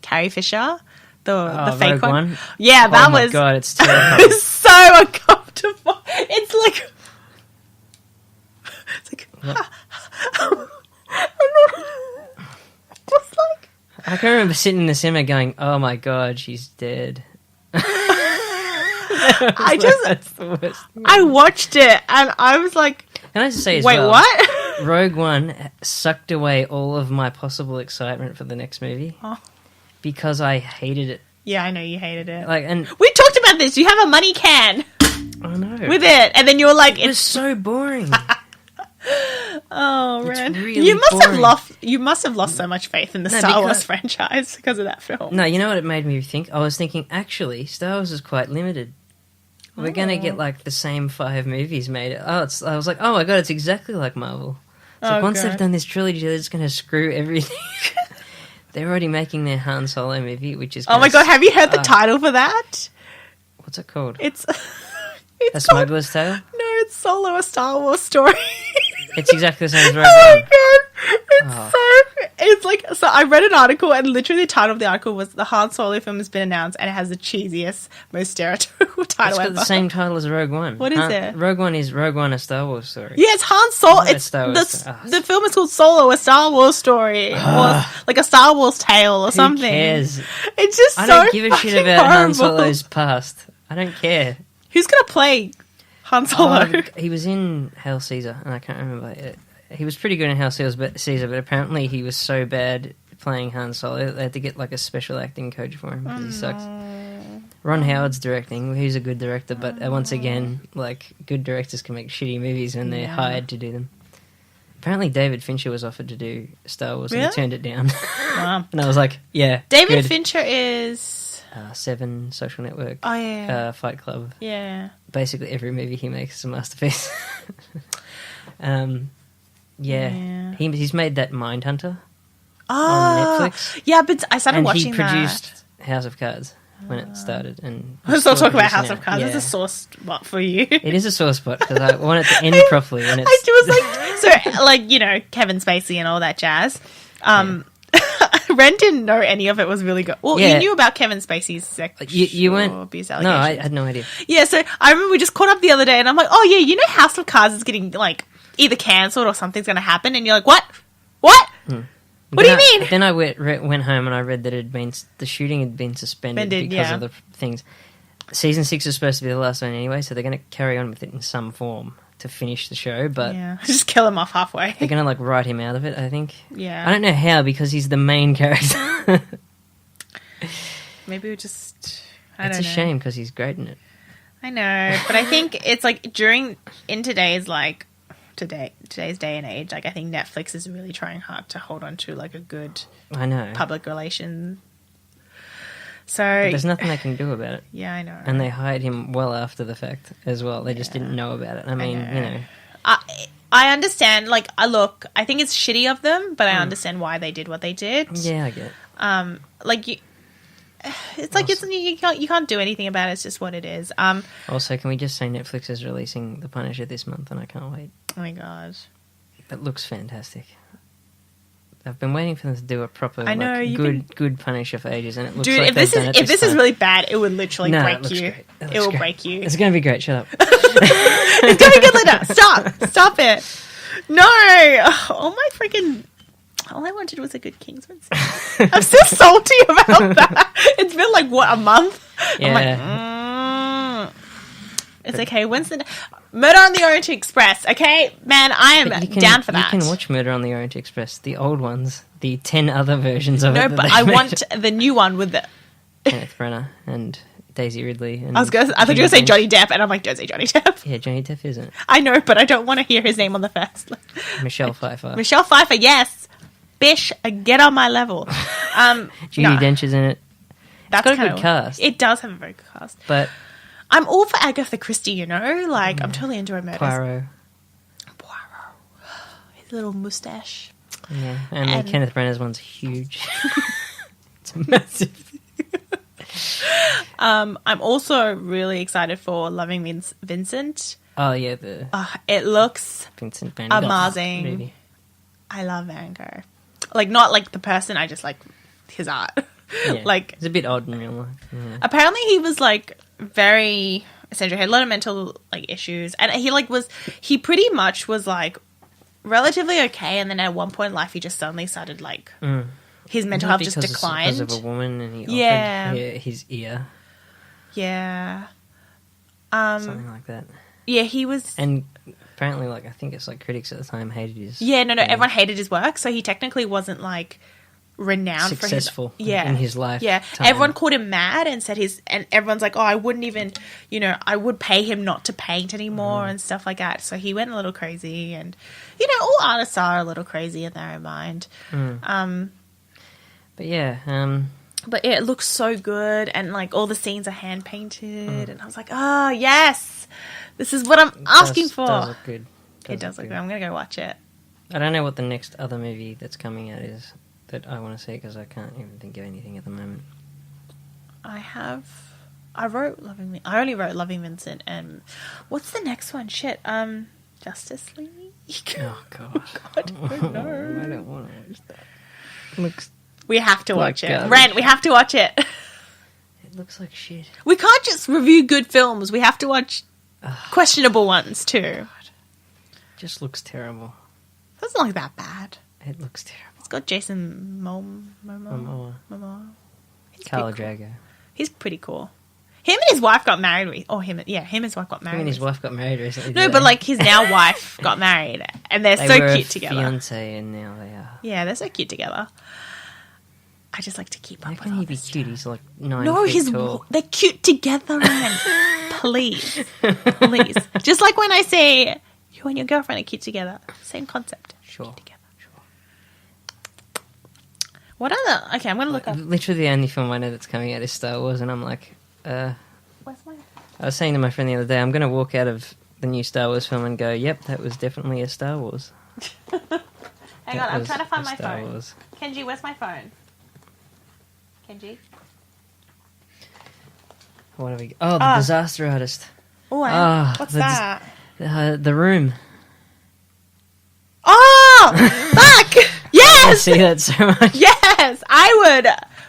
[SPEAKER 1] Carrie Fisher, the fake
[SPEAKER 2] Rogue One.
[SPEAKER 1] Yeah, that was. Oh my
[SPEAKER 2] god, it's terrible.
[SPEAKER 1] It's so uncomfortable. It's like it's like
[SPEAKER 2] I can remember sitting in the cinema going, "Oh my god, she's dead." That's the worst thing.
[SPEAKER 1] I watched it and I was like,
[SPEAKER 2] can I just say
[SPEAKER 1] wait, what?
[SPEAKER 2] Rogue One sucked away all of my possible excitement for the next movie because I hated it.
[SPEAKER 1] Yeah, I know you hated it.
[SPEAKER 2] And
[SPEAKER 1] we talked about this. You have a money can.
[SPEAKER 2] I know.
[SPEAKER 1] With it, and then you were like,
[SPEAKER 2] "It's so boring."
[SPEAKER 1] Oh, man.
[SPEAKER 2] Really
[SPEAKER 1] you must have
[SPEAKER 2] boring.
[SPEAKER 1] lost so much faith in the Star Wars franchise because of that film.
[SPEAKER 2] No, you know what it made me think? I was thinking, actually, Star Wars is quite limited. We're going to get like the same 5 movies made. I was like, oh my god, it's exactly like Marvel. It's like once they've done this trilogy, they're just going to screw everything. They're already making their Han Solo movie, which is.
[SPEAKER 1] Oh my god, have you heard the title for that?
[SPEAKER 2] What's it called?
[SPEAKER 1] It's
[SPEAKER 2] A Smuggler's Tale?
[SPEAKER 1] No, it's Solo, a Star Wars story.
[SPEAKER 2] It's exactly the same as Rogue
[SPEAKER 1] Oh
[SPEAKER 2] One.
[SPEAKER 1] my god. It's like, so I read an article and literally the title of the article was the Han Solo film has been announced and it has the cheesiest, most stereotypical title
[SPEAKER 2] It's
[SPEAKER 1] ever.
[SPEAKER 2] got the same title as Rogue One.
[SPEAKER 1] What is it?
[SPEAKER 2] Rogue One is Rogue One, a Star Wars story.
[SPEAKER 1] Yeah, it's Han Solo.
[SPEAKER 2] It's
[SPEAKER 1] the film is called Solo, a Star Wars story. Or like a Star Wars tale or something.
[SPEAKER 2] Who cares?
[SPEAKER 1] It's just
[SPEAKER 2] I
[SPEAKER 1] so
[SPEAKER 2] don't give a shit about
[SPEAKER 1] horrible.
[SPEAKER 2] Han Solo's past. I don't care.
[SPEAKER 1] Who's going to play Han Solo?
[SPEAKER 2] He was in Hail Caesar, and I can't remember it. He was pretty good in Hail Caesar, but apparently he was so bad playing Han Solo, they had to get like a special acting coach for him because he sucks. Ron Howard's directing. He's a good director, but once again, like, good directors can make shitty movies when they're hired to do them. Apparently David Fincher was offered to do Star Wars and he turned it down.
[SPEAKER 1] Wow.
[SPEAKER 2] And I was like, yeah,
[SPEAKER 1] David Fincher is...
[SPEAKER 2] Seven, Social Network,
[SPEAKER 1] oh, yeah.
[SPEAKER 2] Fight Club.
[SPEAKER 1] Yeah.
[SPEAKER 2] Basically every movie he makes is a masterpiece. He's made that Mindhunter on Netflix.
[SPEAKER 1] Yeah, but I started watching
[SPEAKER 2] that. And he produced House of Cards when it started. And
[SPEAKER 1] let's not talk about House of Cards. It's a sore spot for you.
[SPEAKER 2] It is a sore spot because I want it to end properly. And
[SPEAKER 1] I was like, so, like, you know, Kevin Spacey and all that jazz. Ren didn't know any of it was really good. Well, you knew about Kevin Spacey's sexual abuse allegations.
[SPEAKER 2] No, I had no idea.
[SPEAKER 1] Yeah, so I remember we just caught up the other day and I'm like, oh yeah, you know House of Cards is getting, like, either cancelled or something's going to happen. And you're like, what? What? What do you mean?
[SPEAKER 2] Then I went home and I read that the shooting had been suspended because of the things. Season 6 is supposed to be the last one anyway, so they're going to carry on with it in some form to finish the show, but
[SPEAKER 1] just kill him off halfway.
[SPEAKER 2] They're gonna like write him out of it, I think.
[SPEAKER 1] Yeah.
[SPEAKER 2] I don't know how because he's the main character.
[SPEAKER 1] Maybe we just.
[SPEAKER 2] It's a shame because he's great in it.
[SPEAKER 1] I know, but I think it's like in today's day and age, like I think Netflix is really trying hard to hold on to like a good.
[SPEAKER 2] I know.
[SPEAKER 1] Public relation. So
[SPEAKER 2] but there's nothing they can do about it.
[SPEAKER 1] Yeah, I know.
[SPEAKER 2] And they hired him well after the fact as well. They just didn't know about it. I mean, you know.
[SPEAKER 1] I understand. Like, I think it's shitty of them, but I understand why they did what they did.
[SPEAKER 2] Yeah, I get it.
[SPEAKER 1] Like it's like you can't do anything about it. It's just what it is.
[SPEAKER 2] Also, can we just say Netflix is releasing The Punisher this month, and I can't wait.
[SPEAKER 1] Oh my god.
[SPEAKER 2] That looks fantastic. I've been waiting for them to do a proper,
[SPEAKER 1] I know,
[SPEAKER 2] good Punisher for ages, and it looks
[SPEAKER 1] Dude,
[SPEAKER 2] like
[SPEAKER 1] if this
[SPEAKER 2] they've
[SPEAKER 1] is
[SPEAKER 2] done it
[SPEAKER 1] if this is
[SPEAKER 2] time.
[SPEAKER 1] really bad, it would literally
[SPEAKER 2] No,
[SPEAKER 1] break
[SPEAKER 2] it looks
[SPEAKER 1] you.
[SPEAKER 2] great.
[SPEAKER 1] It will break you.
[SPEAKER 2] It's going to be great. Shut up.
[SPEAKER 1] It's gonna be good, Linda. Stop it. No. Oh my freaking. All I wanted was a good Kingsman scene. I'm still salty about that. It's been like what, a month?
[SPEAKER 2] Yeah.
[SPEAKER 1] I'm like, it's okay. When's the Murder on the Orient Express? Okay, man, I am down for that.
[SPEAKER 2] You can watch Murder on the Orient Express, the old ones, the 10 other versions of it.
[SPEAKER 1] No,
[SPEAKER 2] that
[SPEAKER 1] but
[SPEAKER 2] they've
[SPEAKER 1] I
[SPEAKER 2] made.
[SPEAKER 1] want the new one with the.
[SPEAKER 2] Kenneth Branagh and Daisy Ridley. And
[SPEAKER 1] I thought you were going to say Johnny Depp, and I'm like, don't say Johnny Depp.
[SPEAKER 2] Yeah, Johnny Depp isn't it?
[SPEAKER 1] I know, but I don't want to hear his name on the first.
[SPEAKER 2] Michelle Pfeiffer.
[SPEAKER 1] Michelle Pfeiffer, yes. Bish, get on my level.
[SPEAKER 2] Judi Dench is in it.
[SPEAKER 1] That's
[SPEAKER 2] got a good cast.
[SPEAKER 1] It does have a very good cast.
[SPEAKER 2] But
[SPEAKER 1] I'm all for Agatha Christie, you know? Like, I'm totally into her murders.
[SPEAKER 2] Poirot.
[SPEAKER 1] His little moustache.
[SPEAKER 2] Yeah, and Kenneth Branagh's one's huge. It's massive.
[SPEAKER 1] I'm also really excited for Loving Vincent.
[SPEAKER 2] Oh, yeah,
[SPEAKER 1] It looks
[SPEAKER 2] Vincent Van Gogh
[SPEAKER 1] amazing.
[SPEAKER 2] movie.
[SPEAKER 1] I love Van Gogh. Like, not like the person, I just like his art.
[SPEAKER 2] Yeah.
[SPEAKER 1] Like,
[SPEAKER 2] it's a bit odd in real life. Yeah.
[SPEAKER 1] apparently he was like very eccentric, had a lot of mental like issues, and he pretty much was like relatively okay, and then at one point in life he just suddenly started like his mental health just declined
[SPEAKER 2] because of a woman, and he offered his ear.
[SPEAKER 1] Yeah.
[SPEAKER 2] Something like that.
[SPEAKER 1] Yeah, he was.
[SPEAKER 2] And apparently, like, I think it's like critics at the time hated his.
[SPEAKER 1] Yeah, no, everyone hated his work, so he technically wasn't like renowned
[SPEAKER 2] successful
[SPEAKER 1] for his
[SPEAKER 2] in his life.
[SPEAKER 1] Yeah,
[SPEAKER 2] time.
[SPEAKER 1] everyone called him mad and said and everyone's like, oh, I wouldn't even, I would pay him not to paint anymore and stuff like that. So he went a little crazy, and all artists are a little crazy in their own mind.
[SPEAKER 2] But yeah.
[SPEAKER 1] But it looks so good, and like all the scenes are hand painted, and I was like, oh yes, this is what I'm asking for.
[SPEAKER 2] It does look good.
[SPEAKER 1] It does look good. I'm gonna go watch it.
[SPEAKER 2] I don't know what the next other movie that's coming out is that I want to see, because I can't even think of anything at the moment.
[SPEAKER 1] I only wrote Loving Vincent, and what's the next one? Shit, Justice League.
[SPEAKER 2] Oh god,
[SPEAKER 1] I don't know.
[SPEAKER 2] I don't want to watch that. Looks.
[SPEAKER 1] We have to watch it.
[SPEAKER 2] garbage.
[SPEAKER 1] Ren, we have to watch it.
[SPEAKER 2] It looks like shit.
[SPEAKER 1] We can't just review good films. We have to watch questionable ones too.
[SPEAKER 2] It just looks terrible.
[SPEAKER 1] It's not like that bad.
[SPEAKER 2] It looks terrible.
[SPEAKER 1] It's got Jason Momoa.
[SPEAKER 2] Carla Drago.
[SPEAKER 1] He's pretty cool. Him and his wife got married. Him and his wife got married.
[SPEAKER 2] Him and his wife got married recently.
[SPEAKER 1] No, but like his now wife got married, and they're
[SPEAKER 2] they
[SPEAKER 1] so
[SPEAKER 2] were
[SPEAKER 1] cute together.
[SPEAKER 2] Fiance, and now they are.
[SPEAKER 1] Yeah, they're so cute together. I just like to keep
[SPEAKER 2] How
[SPEAKER 1] up with
[SPEAKER 2] can
[SPEAKER 1] all
[SPEAKER 2] he be
[SPEAKER 1] this
[SPEAKER 2] cute?
[SPEAKER 1] stuff.
[SPEAKER 2] He's like 9
[SPEAKER 1] No,
[SPEAKER 2] feet tall.
[SPEAKER 1] they're cute together, man. Please. Just like when I say you and your girlfriend are cute together. Same concept.
[SPEAKER 2] Sure.
[SPEAKER 1] Cute together. What other? Okay, I'm going to look up.
[SPEAKER 2] Literally the only film I know that's coming out is Star Wars, and I'm like,
[SPEAKER 1] Where's my...
[SPEAKER 2] I was saying to my friend the other day, I'm going to walk out of the new Star Wars film and go, yep, that was definitely a Star Wars.
[SPEAKER 1] Hang on, I'm trying to find my
[SPEAKER 2] Star
[SPEAKER 1] phone.
[SPEAKER 2] Wars.
[SPEAKER 1] Kenji, where's my phone? Kenji?
[SPEAKER 2] What have we? Oh, the Disaster Artist.
[SPEAKER 1] Oh, what's that?
[SPEAKER 2] The Room.
[SPEAKER 1] Oh! Fuck! Yes!
[SPEAKER 2] I see that so much.
[SPEAKER 1] Yes! I would.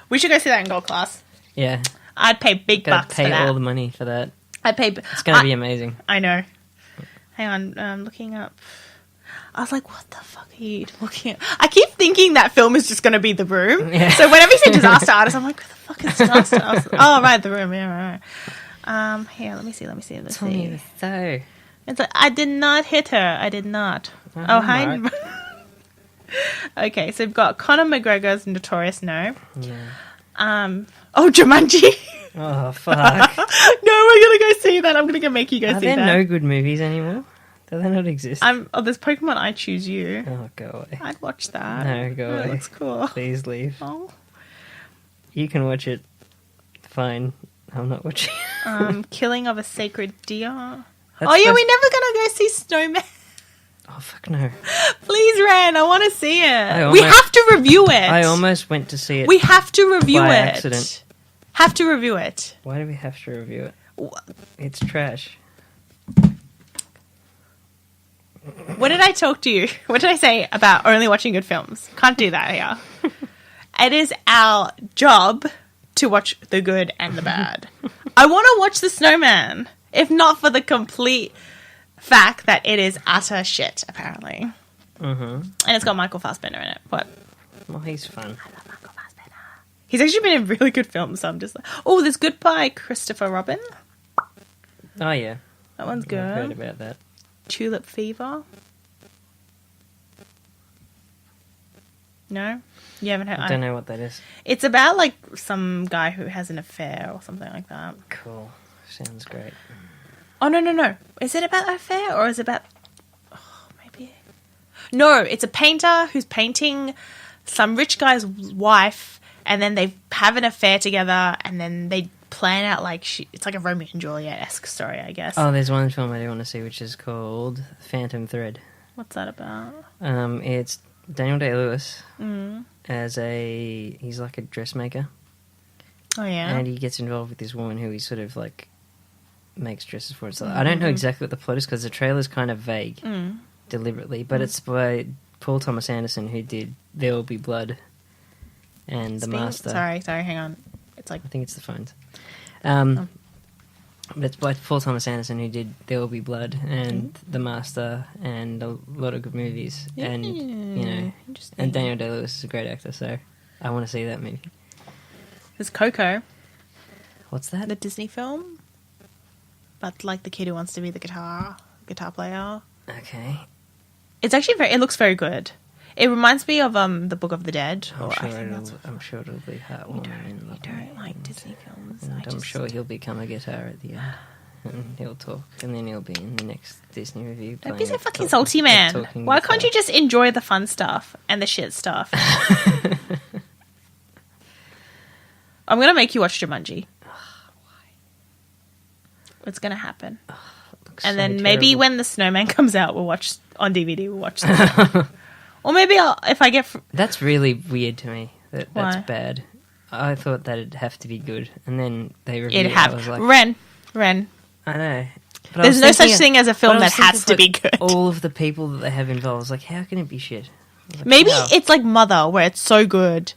[SPEAKER 1] We should go see that in gold class.
[SPEAKER 2] Yeah.
[SPEAKER 1] I'd pay big
[SPEAKER 2] Gotta
[SPEAKER 1] bucks
[SPEAKER 2] pay
[SPEAKER 1] for that.
[SPEAKER 2] all the money for that.
[SPEAKER 1] I'd pay...
[SPEAKER 2] It's going to be amazing.
[SPEAKER 1] I know. Hang on, I'm looking up. I was like, what the fuck are you looking at? I keep thinking that film is just going to be The Room. Yeah. So whenever you say Disaster Artist, I'm like, what the fuck is Disaster Artist? Oh, right, The Room. Yeah, right. Here, let me see. Let's see.
[SPEAKER 2] So.
[SPEAKER 1] It's like, I did not hit her. I did not. Oh, hi. Okay, so we've got Conor McGregor's Notorious No.
[SPEAKER 2] Yeah.
[SPEAKER 1] Jumanji.
[SPEAKER 2] Oh, fuck.
[SPEAKER 1] No, we're going to go see that. I'm going to make you go see that.
[SPEAKER 2] Are there no good movies anymore? Do they not exist?
[SPEAKER 1] There's Pokemon I Choose You.
[SPEAKER 2] Oh, go away.
[SPEAKER 1] I'd watch that.
[SPEAKER 2] No, go away.
[SPEAKER 1] It looks cool.
[SPEAKER 2] Please leave.
[SPEAKER 1] Oh.
[SPEAKER 2] You can watch it. Fine. I'm not watching
[SPEAKER 1] Killing of a Sacred Deer.
[SPEAKER 2] That's
[SPEAKER 1] We're never gonna go see Snowman.
[SPEAKER 2] Oh, fuck no.
[SPEAKER 1] Please, Ren, I want to see it.
[SPEAKER 2] We
[SPEAKER 1] have to review it.
[SPEAKER 2] I almost went to see it.
[SPEAKER 1] We have to review
[SPEAKER 2] by
[SPEAKER 1] it.
[SPEAKER 2] accident.
[SPEAKER 1] Have to review it.
[SPEAKER 2] Why do we have to review it? It's trash.
[SPEAKER 1] What did I talk to you? What did I say about only watching good films? Can't do that here. It is our job to watch the good and the bad. I want to watch The Snowman, if not for the complete fact that it is utter shit, apparently.
[SPEAKER 2] Mm-hmm.
[SPEAKER 1] And it's got Michael Fassbender in it. What?
[SPEAKER 2] Well, he's fun.
[SPEAKER 1] I love Michael Fassbender. He's actually been in really good films, so I'm just like... Oh, there's Goodbye, Christopher Robin.
[SPEAKER 2] Oh, yeah.
[SPEAKER 1] That one's good.
[SPEAKER 2] I've heard about that.
[SPEAKER 1] Tulip Fever. No? You haven't heard?
[SPEAKER 2] I don't know what that is.
[SPEAKER 1] It's about, like, some guy who has an affair or something like that.
[SPEAKER 2] Cool. Sounds great.
[SPEAKER 1] Oh, no. Is it about an affair or is it about... Oh, maybe... No, it's a painter who's painting some rich guy's wife and then they have an affair together and then they plan out, like... It's like a Romeo and Juliet-esque story, I guess.
[SPEAKER 2] Oh, there's one film I do want to see which is called Phantom Thread.
[SPEAKER 1] What's that about?
[SPEAKER 2] It's Daniel Day-Lewis as he's like a dressmaker.
[SPEAKER 1] Oh, yeah?
[SPEAKER 2] And he gets involved with this woman who he sort of like makes dresses for. So I don't know exactly what the plot is because the trailer's kind of vague deliberately, but it's by Paul Thomas Anderson who did There Will Be Blood and The Master.
[SPEAKER 1] Sorry, hang on. It's like...
[SPEAKER 2] I think it's the phones. But it's by Paul Thomas Anderson who did There Will Be Blood and The Master and a lot of good movies.
[SPEAKER 1] Yeah,
[SPEAKER 2] and, you know, and Daniel Day-Lewis is a great actor, so I want to see that movie.
[SPEAKER 1] There's Coco.
[SPEAKER 2] What's that?
[SPEAKER 1] The Disney film. But, like, the kid who wants to be the guitar player.
[SPEAKER 2] Okay.
[SPEAKER 1] It's actually it looks very good. It reminds me of the Book of the Dead.
[SPEAKER 2] I'm sure it'll be heartwarming.
[SPEAKER 1] You don't like Disney films.
[SPEAKER 2] And I'm sure he'll become a guitar at the end. And he'll talk. And then he'll be in the next Disney review.
[SPEAKER 1] Don't be so fucking salty, man. Why can't you just enjoy the fun stuff and the shit stuff? I'm going to make you watch Jumanji. It's going to happen. And then maybe when The Snowman comes out, we'll watch on DVD. We'll watch that. Or maybe if I get...
[SPEAKER 2] That's really weird to me. That's bad. I thought that it'd have to be good. And then they reviewed it. I was like,
[SPEAKER 1] Ren.
[SPEAKER 2] I know. But
[SPEAKER 1] There's no such thing as a film that has to be good.
[SPEAKER 2] All of the people that they have involved, I was like, how can it be shit? Like,
[SPEAKER 1] maybe it's like Mother, where it's so good,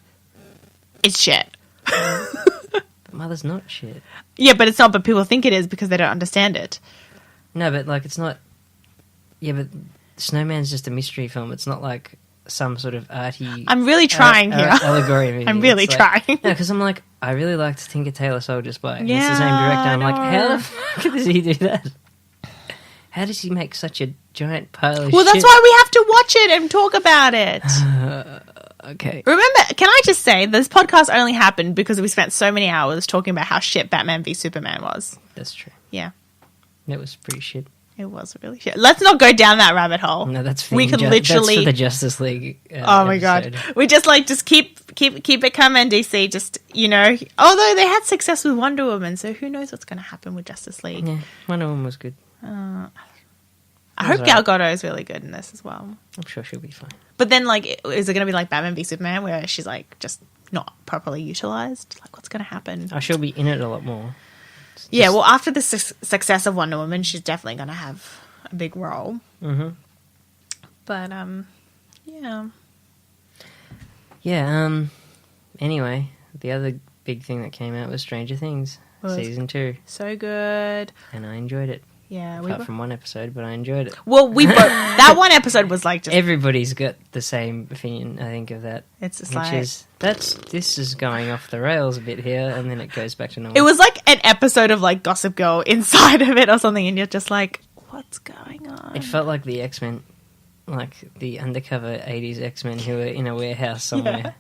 [SPEAKER 1] it's shit.
[SPEAKER 2] But Mother's not shit.
[SPEAKER 1] Yeah, but it's not, but people think it is because they don't understand it.
[SPEAKER 2] No, but like it's not... Yeah, but Snowman's just a mystery film. It's not like some sort of arty...
[SPEAKER 1] I'm really trying here.
[SPEAKER 2] Allegory movie.
[SPEAKER 1] I'm really trying.
[SPEAKER 2] No, because I'm like, I really liked Tinker Tailor Soldier Spy. Yeah, it's the same director. I'm like, how the fuck does he do that? How does he make such a giant pile of shit?
[SPEAKER 1] Well, that's why we have to watch it and talk about it.
[SPEAKER 2] Okay.
[SPEAKER 1] Remember, can I just say, this podcast only happened because we spent so many hours talking about how shit Batman v Superman was.
[SPEAKER 2] That's true.
[SPEAKER 1] Yeah.
[SPEAKER 2] It was pretty shit.
[SPEAKER 1] It was really shit. Let's not go down that rabbit hole.
[SPEAKER 2] No, that's
[SPEAKER 1] we could literally...
[SPEAKER 2] That's for the Justice League
[SPEAKER 1] oh my
[SPEAKER 2] episode.
[SPEAKER 1] God. We just keep it coming, DC. Just, you know, although they had success with Wonder Woman, so who knows what's going to happen with Justice League.
[SPEAKER 2] Yeah, Wonder Woman was good.
[SPEAKER 1] I hope Gal Gadot is really good in this as well.
[SPEAKER 2] I'm sure she'll be fine.
[SPEAKER 1] But then, like, is it going to be like Batman v Superman, where she's, like, just not properly utilised? Like, what's going to happen?
[SPEAKER 2] Oh, she'll be in it a lot more.
[SPEAKER 1] Yeah, well, after the success of Wonder Woman, she's definitely going to have a big role. Mm-hmm. But, yeah.
[SPEAKER 2] Yeah, anyway, the other big thing that came out was Stranger Things, Season 2.
[SPEAKER 1] So good.
[SPEAKER 2] And I enjoyed it.
[SPEAKER 1] Yeah,
[SPEAKER 2] apart from one episode, but I enjoyed it.
[SPEAKER 1] Well, we both... that one episode was like just...
[SPEAKER 2] Everybody's got the same opinion, I think, of that.
[SPEAKER 1] It's just
[SPEAKER 2] this is going off the rails a bit here, and then it goes back to normal.
[SPEAKER 1] It was like an episode of, like, Gossip Girl inside of it or something, and you're just like, what's going on?
[SPEAKER 2] It felt like the X-Men, like the undercover 80s X-Men who were in a warehouse somewhere.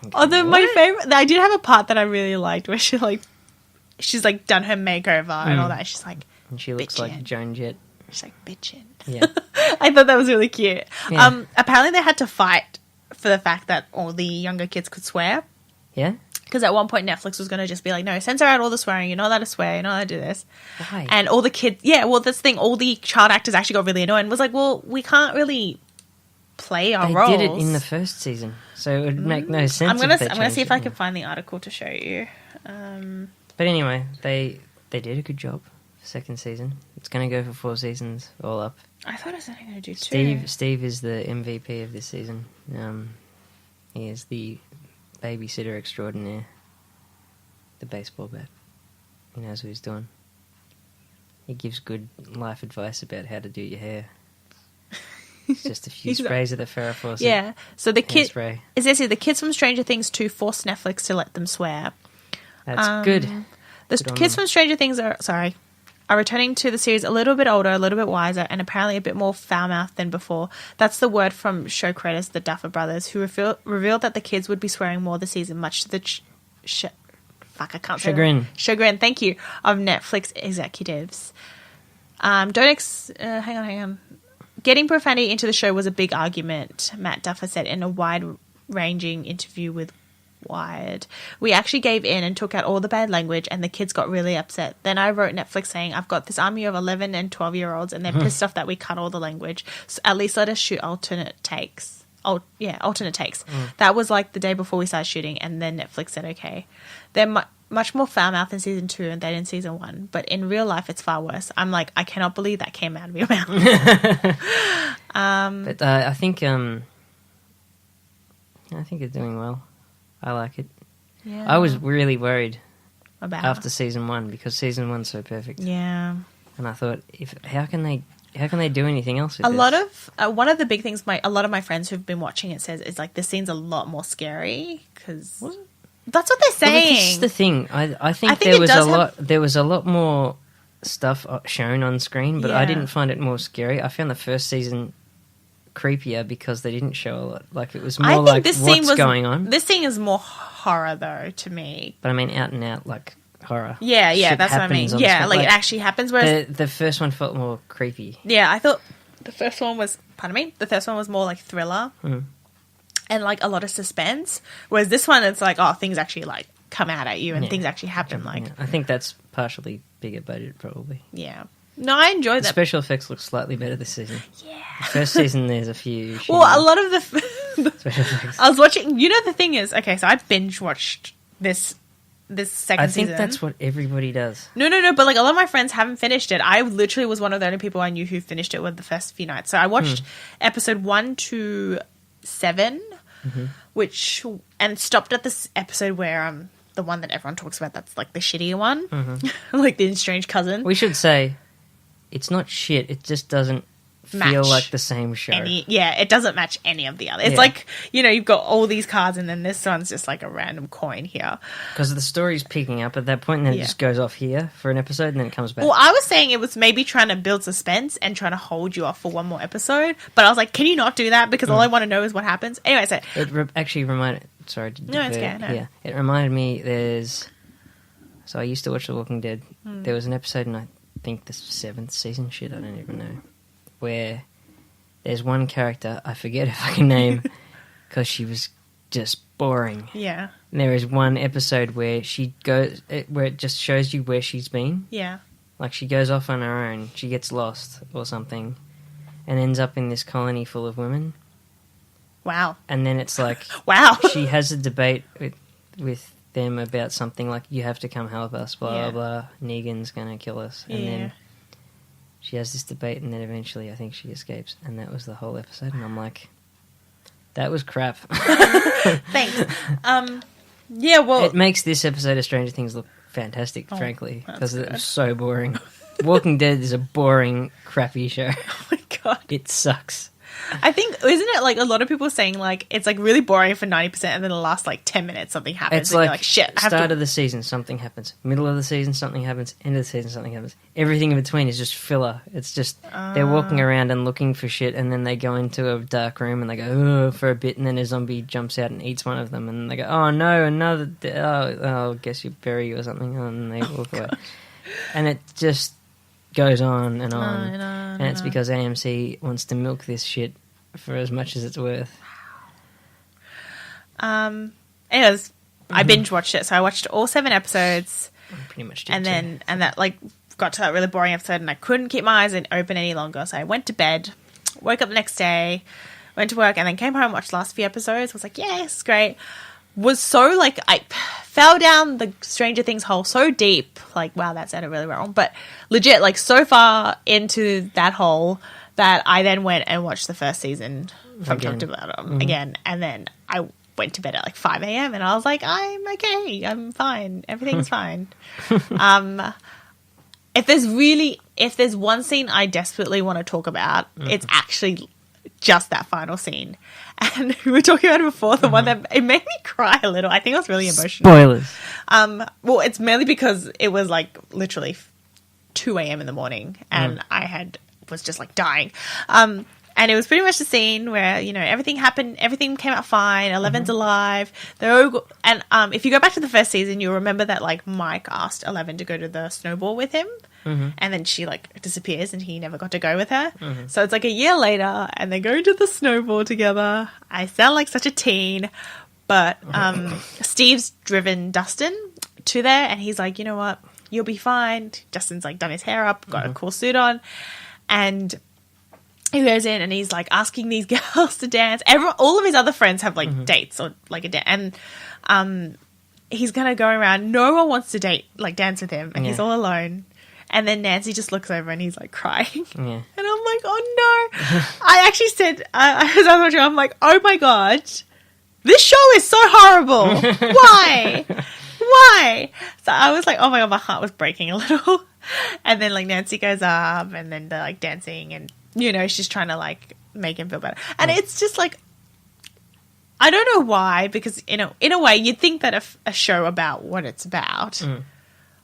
[SPEAKER 1] Yeah. Although my favorite... I did have a part that I really liked where she's done her makeover and all that. She's like...
[SPEAKER 2] And she looks like Joan Jett.
[SPEAKER 1] She's like, bitchin'.
[SPEAKER 2] Yeah.
[SPEAKER 1] I thought that was really cute.
[SPEAKER 2] Yeah.
[SPEAKER 1] Apparently they had to fight for the fact that all the younger kids could swear.
[SPEAKER 2] Yeah?
[SPEAKER 1] Because at one point Netflix was going to just be like, no, censor out all the swearing. You're not allowed to swear. You're not allowed to do this.
[SPEAKER 2] Why?
[SPEAKER 1] And all the kids... Yeah, well, this thing, all the child actors actually got really annoyed and was like, well, we can't really play our roles.
[SPEAKER 2] They did it in the first season, so it would make no sense.
[SPEAKER 1] I'm going to see if I can find the article to show you.
[SPEAKER 2] But anyway, they did a good job. Second season. It's going to go for 4 seasons all up.
[SPEAKER 1] I thought I was only going to do 2.
[SPEAKER 2] Steve is the MVP of this season. He is the babysitter extraordinaire. The baseball bat. He knows what he's doing. He gives good life advice about how to do your hair. It's just a few sprays of the Farrah Fawcett.
[SPEAKER 1] Yeah. So the
[SPEAKER 2] spray.
[SPEAKER 1] The kids from Stranger Things 2 forced Netflix to let them swear.
[SPEAKER 2] That's good.
[SPEAKER 1] The kids from Stranger Things are returning to the series a little bit older, a little bit wiser, and apparently a bit more foul-mouthed than before. That's the word from show creators, the Duffer Brothers, who revealed that the kids would be swearing more this season, much to the chagrin, thank you, of Netflix executives. Hang on. Getting profanity into the show was a big argument, Matt Duffer said in a wide-ranging interview with Wired. We actually gave in and took out all the bad language, and the kids got really upset. Then I wrote Netflix saying, I've got this army of 11 and 12-year-olds, and they're pissed off that we cut all the language. So at least let us shoot alternate takes. That was like the day before we started shooting, and then Netflix said, okay. They're much more foul-mouthed in season 2 than in season 1, but in real life it's far worse. I'm like, I cannot believe that came out of your mouth.
[SPEAKER 2] But I think it's doing well. I like it.
[SPEAKER 1] Yeah.
[SPEAKER 2] I was really worried
[SPEAKER 1] about
[SPEAKER 2] after season 1 because season 1's so perfect.
[SPEAKER 1] Yeah.
[SPEAKER 2] And I thought, how can they do anything else with
[SPEAKER 1] a
[SPEAKER 2] this?
[SPEAKER 1] lot of one of the big things a lot of my friends who've been watching it says is like this scene's a lot more scary because that's what they're saying.
[SPEAKER 2] Well, this is the thing. I think there was a lot more stuff shown on screen, but I didn't find it more scary. I found the first season creepier because they didn't show a lot. Like it was more like what's going on.
[SPEAKER 1] This scene is more horror though to me.
[SPEAKER 2] But I mean out and out like horror.
[SPEAKER 1] Yeah, that's what I mean. Yeah, like it actually happens. Whereas
[SPEAKER 2] the first one felt more creepy.
[SPEAKER 1] Yeah, I thought the first one was more like thriller.
[SPEAKER 2] Mm.
[SPEAKER 1] And like a lot of suspense, whereas this one it's like things actually like come out at you and things actually happen. Like
[SPEAKER 2] I think that's partially bigger budget, probably.
[SPEAKER 1] Yeah, no, I enjoyed that.
[SPEAKER 2] The special effects look slightly better this season. Yeah, the first season there's a few.
[SPEAKER 1] Well, a lot of the
[SPEAKER 2] special effects.
[SPEAKER 1] I was watching. You know, the thing is, okay, so I binge watched this second season.
[SPEAKER 2] I think that's what everybody does.
[SPEAKER 1] No, but like a lot of my friends haven't finished it. I literally was one of the only people I knew who finished it with the first few nights. So I watched episode 1 to 7. Mm-hmm. And stopped at this episode where the one that everyone talks about, that's like the shittier one, like the estranged cousin.
[SPEAKER 2] We should say it's not shit, it just doesn't feel like the same show.
[SPEAKER 1] It doesn't match any of the other. It's like, you've got all these cards and then this one's just like a random coin here.
[SPEAKER 2] Because the story's picking up at that point and then it just goes off here for an episode and then it comes back.
[SPEAKER 1] Well, I was saying it was maybe trying to build suspense and trying to hold you off for one more episode, but I was like, can you not do that? Because all I want to know is what happens. Anyway, so...
[SPEAKER 2] It actually reminded... Sorry.
[SPEAKER 1] No, it's okay. No.
[SPEAKER 2] Yeah, it reminded me So I used to watch The Walking Dead. There was an episode in, I think, the 7th season, I don't even know, where... There's one character, I forget her fucking name, because she was just boring.
[SPEAKER 1] Yeah.
[SPEAKER 2] And there is one episode where where it just shows you where she's been.
[SPEAKER 1] Yeah.
[SPEAKER 2] Like she goes off on her own, she gets lost or something, and ends up in this colony full of women.
[SPEAKER 1] Wow.
[SPEAKER 2] And then it's like,
[SPEAKER 1] wow.
[SPEAKER 2] She has a debate with them about something like, you have to come help us, blah, blah, blah, Negan's gonna kill us. And then she has this debate, and then eventually I think she escapes, and that was the whole episode. And I'm like, that was crap.
[SPEAKER 1] Thanks. Yeah, well...
[SPEAKER 2] It makes this episode of Stranger Things look fantastic, frankly, because it was so boring. Walking Dead is a boring, crappy show.
[SPEAKER 1] Oh my god.
[SPEAKER 2] It sucks.
[SPEAKER 1] I think, isn't it like a lot of people saying like it's like really boring for 90% and then the last like 10 minutes something happens.
[SPEAKER 2] It's
[SPEAKER 1] and
[SPEAKER 2] like,
[SPEAKER 1] you're like shit.
[SPEAKER 2] Start of the season, something happens. Middle of the season, something happens. End of the season, something happens. Everything in between is just filler. It's just they're walking around and looking for shit, and then they go into a dark room and they go for a bit, and then a zombie jumps out and eats one of them, and they go, oh no, another. Guess you bury you or something, and they walk away. And it just goes on and on, and it's because AMC wants to milk this shit for as much as it's worth.
[SPEAKER 1] Anyways, I binge watched it, so I watched all 7 episodes.
[SPEAKER 2] Pretty much.
[SPEAKER 1] And that like got to that really boring episode, and I couldn't keep my eyes open any longer, so I went to bed, woke up the next day, went to work, and then came home, watched the last few episodes. Was like, yeah, it's great. Was so like I fell down the Stranger Things hole so deep. Like, wow, that sounded really wrong, but legit, like so far into that hole that I then went and watched the first season from top
[SPEAKER 2] Again.
[SPEAKER 1] to bottom again. And then I went to bed at like 5 a.m. and I was like, I'm okay. I'm fine. Everything's fine. If there's one scene I desperately want to talk about, it's actually just that final scene. And we were talking about it before, the one that it made me cry a little. I think I was really emotional.
[SPEAKER 2] Spoilers.
[SPEAKER 1] Well, it's mainly because it was like literally 2 a.m. in the morning and was just like dying. And it was pretty much the scene where, you know, everything happened, everything came out fine, Eleven's alive. And if you go back to the first season, you'll remember that like Mike asked Eleven to go to the snowball with him. And then she like disappears and he never got to go with her. So it's like a year later and they go to the snowball together. I sound like such a teen, but Steve's driven Dustin to there and he's like, you know what, you'll be fine. Dustin's like done his hair up, got a cool suit on, and he goes in and he's like asking these girls to dance. All of his other friends have like dates or like a date, and he's gonna go around. No one wants to dance with him, and he's all alone. And then Nancy just looks over and he's like crying. Yeah. And I'm like, oh no. I actually said, as I was watching, I'm like, oh my God, this show is so horrible. Why? Why? So I was like, oh my God, my heart was breaking a little. And then like Nancy goes up and then they're like dancing and, you know, she's trying to like make him feel better. And it's just like, I don't know why, because in a way you'd think that a show about what it's about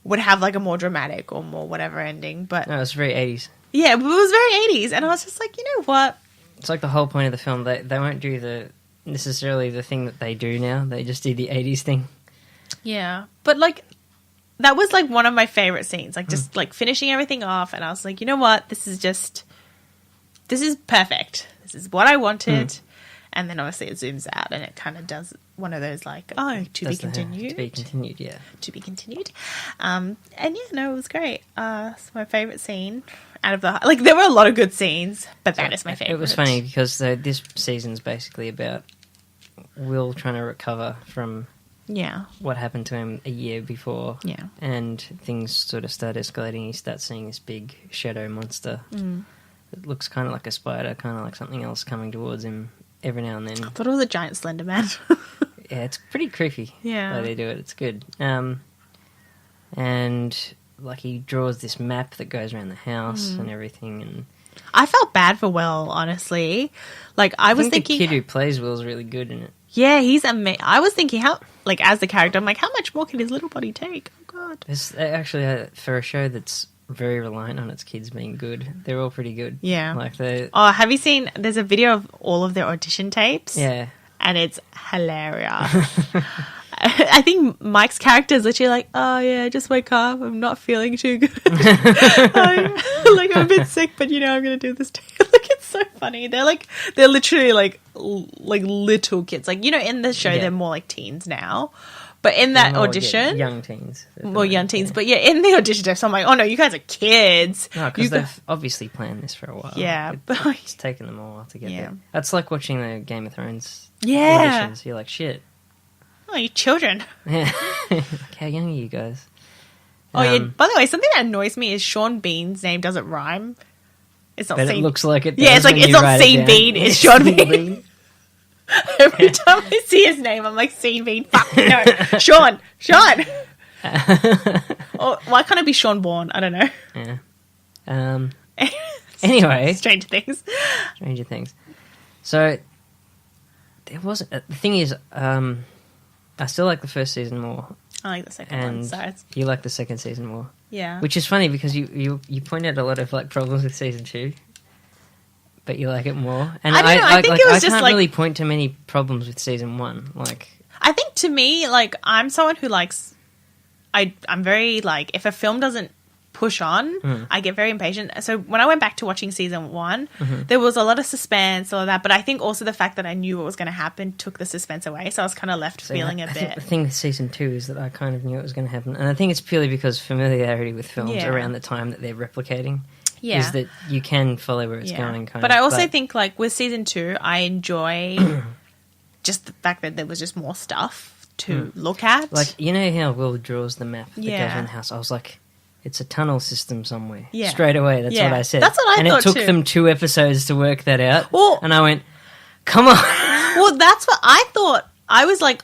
[SPEAKER 1] would have like a more dramatic or more whatever ending, but
[SPEAKER 2] No, it's very 80s.
[SPEAKER 1] Yeah, but it was very 80s, and I was just like, you know what?
[SPEAKER 2] It's like the whole point of the film. They won't do necessarily the thing that they do now. They just do the 80s thing.
[SPEAKER 1] Yeah, but like that was like one of my favorite scenes, like just like finishing everything off, and I was like, you know what? This is perfect. This is what I wanted. And then obviously it zooms out and it kind of does one of those like, oh, to be continued.
[SPEAKER 2] To be continued, yeah.
[SPEAKER 1] To be continued. And yeah, no, it was great. It's my favourite scene out of the... Like, there were a lot of good scenes, but that is my favourite.
[SPEAKER 2] It was funny because this season's basically about Will trying to recover from what happened to him a year before. Yeah. And things sort of start escalating. He starts seeing this big shadow monster. It looks kind of like a spider, kind of like something else coming towards him every now and then.
[SPEAKER 1] I thought it was a giant Slender Man.
[SPEAKER 2] Yeah, it's pretty creepy. Yeah, the way they do it. It's good. And like he draws this map that goes around the house and everything. And
[SPEAKER 1] I felt bad for Will, honestly. Like I was thinking,
[SPEAKER 2] the kid who plays Will's really good in it.
[SPEAKER 1] Yeah, he's amazing. I was thinking how, like, as the character, I'm like, how much more can his little body take? Oh God.
[SPEAKER 2] It's actually for a show that's very reliant on its kids being good. They're all pretty good.
[SPEAKER 1] Yeah.
[SPEAKER 2] Like they.
[SPEAKER 1] Oh, have you seen? There's a video of all of their audition tapes.
[SPEAKER 2] Yeah.
[SPEAKER 1] And it's hilarious. I think Mike's character is literally like, oh yeah, I just wake up. I'm not feeling too good. I'm a bit sick, but you know, I'm going to do this too. Like, it's so funny. They're literally like little kids. Like, you know, in the show, they're more like teens now. But in that audition...
[SPEAKER 2] young teens.
[SPEAKER 1] Well, young teens. Yeah. But yeah, in the audition test, I'm like, oh no, you guys are kids.
[SPEAKER 2] No, because they've obviously planned this for a while.
[SPEAKER 1] Yeah.
[SPEAKER 2] It's taken them a while to get there. That's like watching the Game of Thrones auditions. You're like, shit.
[SPEAKER 1] Oh, you children.
[SPEAKER 2] Yeah. Like, how young are you guys?
[SPEAKER 1] Oh, yeah. By the way, something that annoys me is Sean Bean's name doesn't rhyme. It's not
[SPEAKER 2] but it looks like it does.
[SPEAKER 1] Yeah, it's like, it's not Sean Bean, it's Sean Bean. Every time I see his name, I'm like, Sean Bean. Fuck, no. Sean. Or why can't it be Sean Bourne? I don't know.
[SPEAKER 2] Yeah. Anyway.
[SPEAKER 1] Stranger Things.
[SPEAKER 2] So, there was... the thing is, I still like the first season more.
[SPEAKER 1] I like the second one. So
[SPEAKER 2] you like the second season more.
[SPEAKER 1] Yeah.
[SPEAKER 2] Which is funny because you point out a lot of like problems with season 2. But you like it more, and
[SPEAKER 1] I don't know. I think it was
[SPEAKER 2] I
[SPEAKER 1] just
[SPEAKER 2] can't really point to many problems with season 1. Like,
[SPEAKER 1] I think to me, like, I'm someone who likes. I'm very like, if a film doesn't push on, I get very impatient. So when I went back to watching season 1, there was a lot of suspense, all of that. But I think also the fact that I knew what was going to happen took the suspense away. So I was kind of left feeling a bit.
[SPEAKER 2] Think the thing with season 2 is that I kind of knew it was going to happen, and I think it's purely because familiarity with films around the time that they're replicating. Yeah. Is that you can follow where it's going.
[SPEAKER 1] But I also think, like, with season 2, I enjoy just the fact that there was just more stuff to look at.
[SPEAKER 2] Like, you know how Will draws the map that goes around the house? I was like, it's a tunnel system somewhere.
[SPEAKER 1] Yeah.
[SPEAKER 2] Straight away, that's
[SPEAKER 1] Yeah.
[SPEAKER 2] what I said.
[SPEAKER 1] That's what I thought
[SPEAKER 2] And it took
[SPEAKER 1] too.
[SPEAKER 2] them 2 episodes to work that out.
[SPEAKER 1] Well-
[SPEAKER 2] and I went, come on.
[SPEAKER 1] Well, that's what I thought. I was like,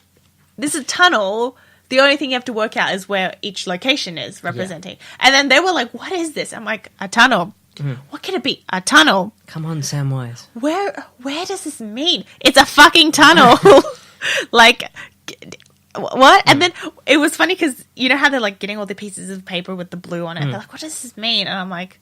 [SPEAKER 1] this is a tunnel. The only thing you have to work out is where each location is representing. And then they were like, what is this? I'm like, a tunnel. What could it be? A tunnel.
[SPEAKER 2] Come on, Samwise.
[SPEAKER 1] Where does this mean? It's a fucking tunnel. Like, what? And then it was funny because you know how they're like getting all the pieces of paper with the blue on it. They're like, what does this mean? And I'm like,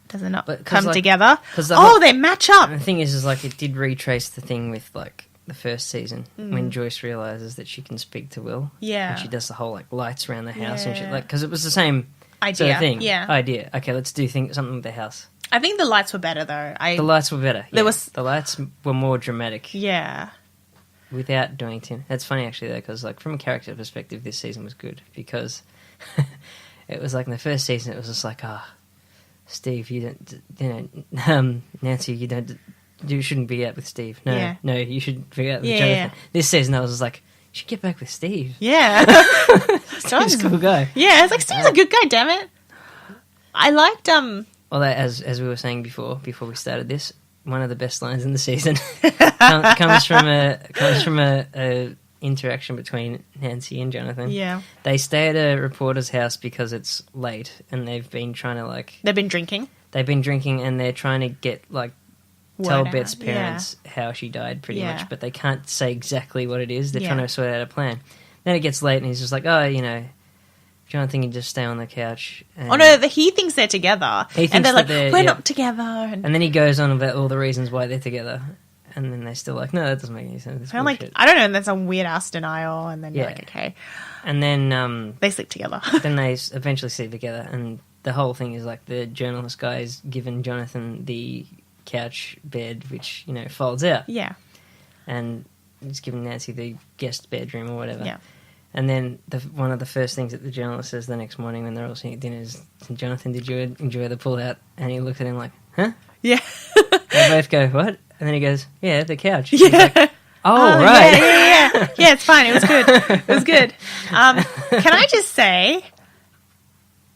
[SPEAKER 1] does it not
[SPEAKER 2] But 'cause,
[SPEAKER 1] come
[SPEAKER 2] like-
[SPEAKER 1] together?
[SPEAKER 2] 'cause the
[SPEAKER 1] Oh,
[SPEAKER 2] whole-
[SPEAKER 1] they match up.
[SPEAKER 2] And the thing is like, it did retrace the thing with, like, the first season when Joyce realizes that she can speak to Will.
[SPEAKER 1] Yeah.
[SPEAKER 2] And she does the whole, like, lights around the house and shit.
[SPEAKER 1] Yeah.
[SPEAKER 2] Like, because it was the same
[SPEAKER 1] Idea.
[SPEAKER 2] sort of thing.
[SPEAKER 1] Yeah.
[SPEAKER 2] Idea. Okay, let's do something with the house.
[SPEAKER 1] I think the lights were better though.
[SPEAKER 2] The lights were better.
[SPEAKER 1] There
[SPEAKER 2] yeah.
[SPEAKER 1] was-
[SPEAKER 2] The lights were more dramatic.
[SPEAKER 1] Yeah.
[SPEAKER 2] Without doing it. That's funny actually though, because like from a character perspective, this season was good because it was like in the first season, it was just like, Steve, Nancy, you shouldn't be out with Steve. No,
[SPEAKER 1] Yeah.
[SPEAKER 2] no, you should be out with
[SPEAKER 1] Yeah,
[SPEAKER 2] Jonathan.
[SPEAKER 1] yeah.
[SPEAKER 2] This season, I was just like, you should get back with Steve.
[SPEAKER 1] Yeah.
[SPEAKER 2] Steve's a cool guy.
[SPEAKER 1] Yeah, it's like Steve's a good guy, damn it. I liked
[SPEAKER 2] Although, as we were saying before we started this, one of the best lines in the season comes from a interaction between Nancy and Jonathan.
[SPEAKER 1] yeah.
[SPEAKER 2] They stay at a reporter's house because it's late, and they've been trying to like
[SPEAKER 1] They've been drinking.
[SPEAKER 2] and they're trying to get like tell
[SPEAKER 1] Word
[SPEAKER 2] Beth's
[SPEAKER 1] out,
[SPEAKER 2] parents how she died, pretty
[SPEAKER 1] Yeah.
[SPEAKER 2] much, but they can't say exactly what it is. They're
[SPEAKER 1] Yeah.
[SPEAKER 2] trying to sort out a plan. Then it gets late, and he's just like, Jonathan can just stay on the couch. And,
[SPEAKER 1] Oh no, he thinks they're together.
[SPEAKER 2] He thinks
[SPEAKER 1] and they're
[SPEAKER 2] that
[SPEAKER 1] like,
[SPEAKER 2] they're-
[SPEAKER 1] we're
[SPEAKER 2] yeah.
[SPEAKER 1] not together. And
[SPEAKER 2] then he goes on about all the reasons why they're together, and then they're still like, no, that doesn't make any sense. It's
[SPEAKER 1] I'm like,
[SPEAKER 2] bullshit."
[SPEAKER 1] I don't know, that's a weird ass denial. And then you're
[SPEAKER 2] Yeah.
[SPEAKER 1] like, okay.
[SPEAKER 2] And then
[SPEAKER 1] They sleep together.
[SPEAKER 2] then they eventually sleep together, and the whole thing is like the journalist guy is giving Jonathan the couch bed, which folds out,
[SPEAKER 1] yeah.
[SPEAKER 2] and he's giving Nancy the guest bedroom or whatever.
[SPEAKER 1] Yeah.
[SPEAKER 2] And then one of the first things that the journalist says the next morning when they're all sitting at dinner is, Jonathan, did you enjoy the pull out? And he looks at him like, huh?
[SPEAKER 1] Yeah.
[SPEAKER 2] They both go, what? And then he goes, yeah, the couch.
[SPEAKER 1] Yeah.
[SPEAKER 2] He's like, oh,
[SPEAKER 1] Yeah,
[SPEAKER 2] right.
[SPEAKER 1] yeah. Yeah, it's fine. It was good. It was good. Can I just say,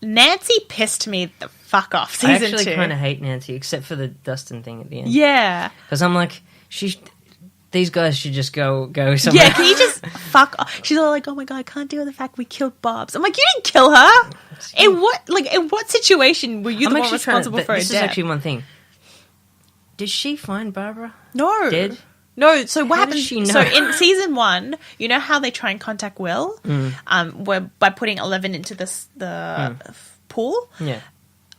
[SPEAKER 1] Nancy pissed me the fuck off
[SPEAKER 2] I
[SPEAKER 1] season
[SPEAKER 2] actually
[SPEAKER 1] 2.
[SPEAKER 2] kind of hate Nancy, except for the Dustin thing at the end.
[SPEAKER 1] Yeah.
[SPEAKER 2] Because I'm like, these guys should just go somewhere.
[SPEAKER 1] Yeah, can you just fuck off? She's all like, oh my god, I can't deal with the fact we killed Bobs. I'm like, you didn't kill her. In what situation were you
[SPEAKER 2] I'm
[SPEAKER 1] the one
[SPEAKER 2] actually trying
[SPEAKER 1] responsible for her
[SPEAKER 2] This is
[SPEAKER 1] death?
[SPEAKER 2] actually one thing. Did she find Barbara
[SPEAKER 1] No.
[SPEAKER 2] dead?
[SPEAKER 1] No, so what
[SPEAKER 2] How does
[SPEAKER 1] happens?
[SPEAKER 2] she know?
[SPEAKER 1] So in season 1, you know how they try and contact Will, where by putting 11 into the pool.
[SPEAKER 2] Yeah.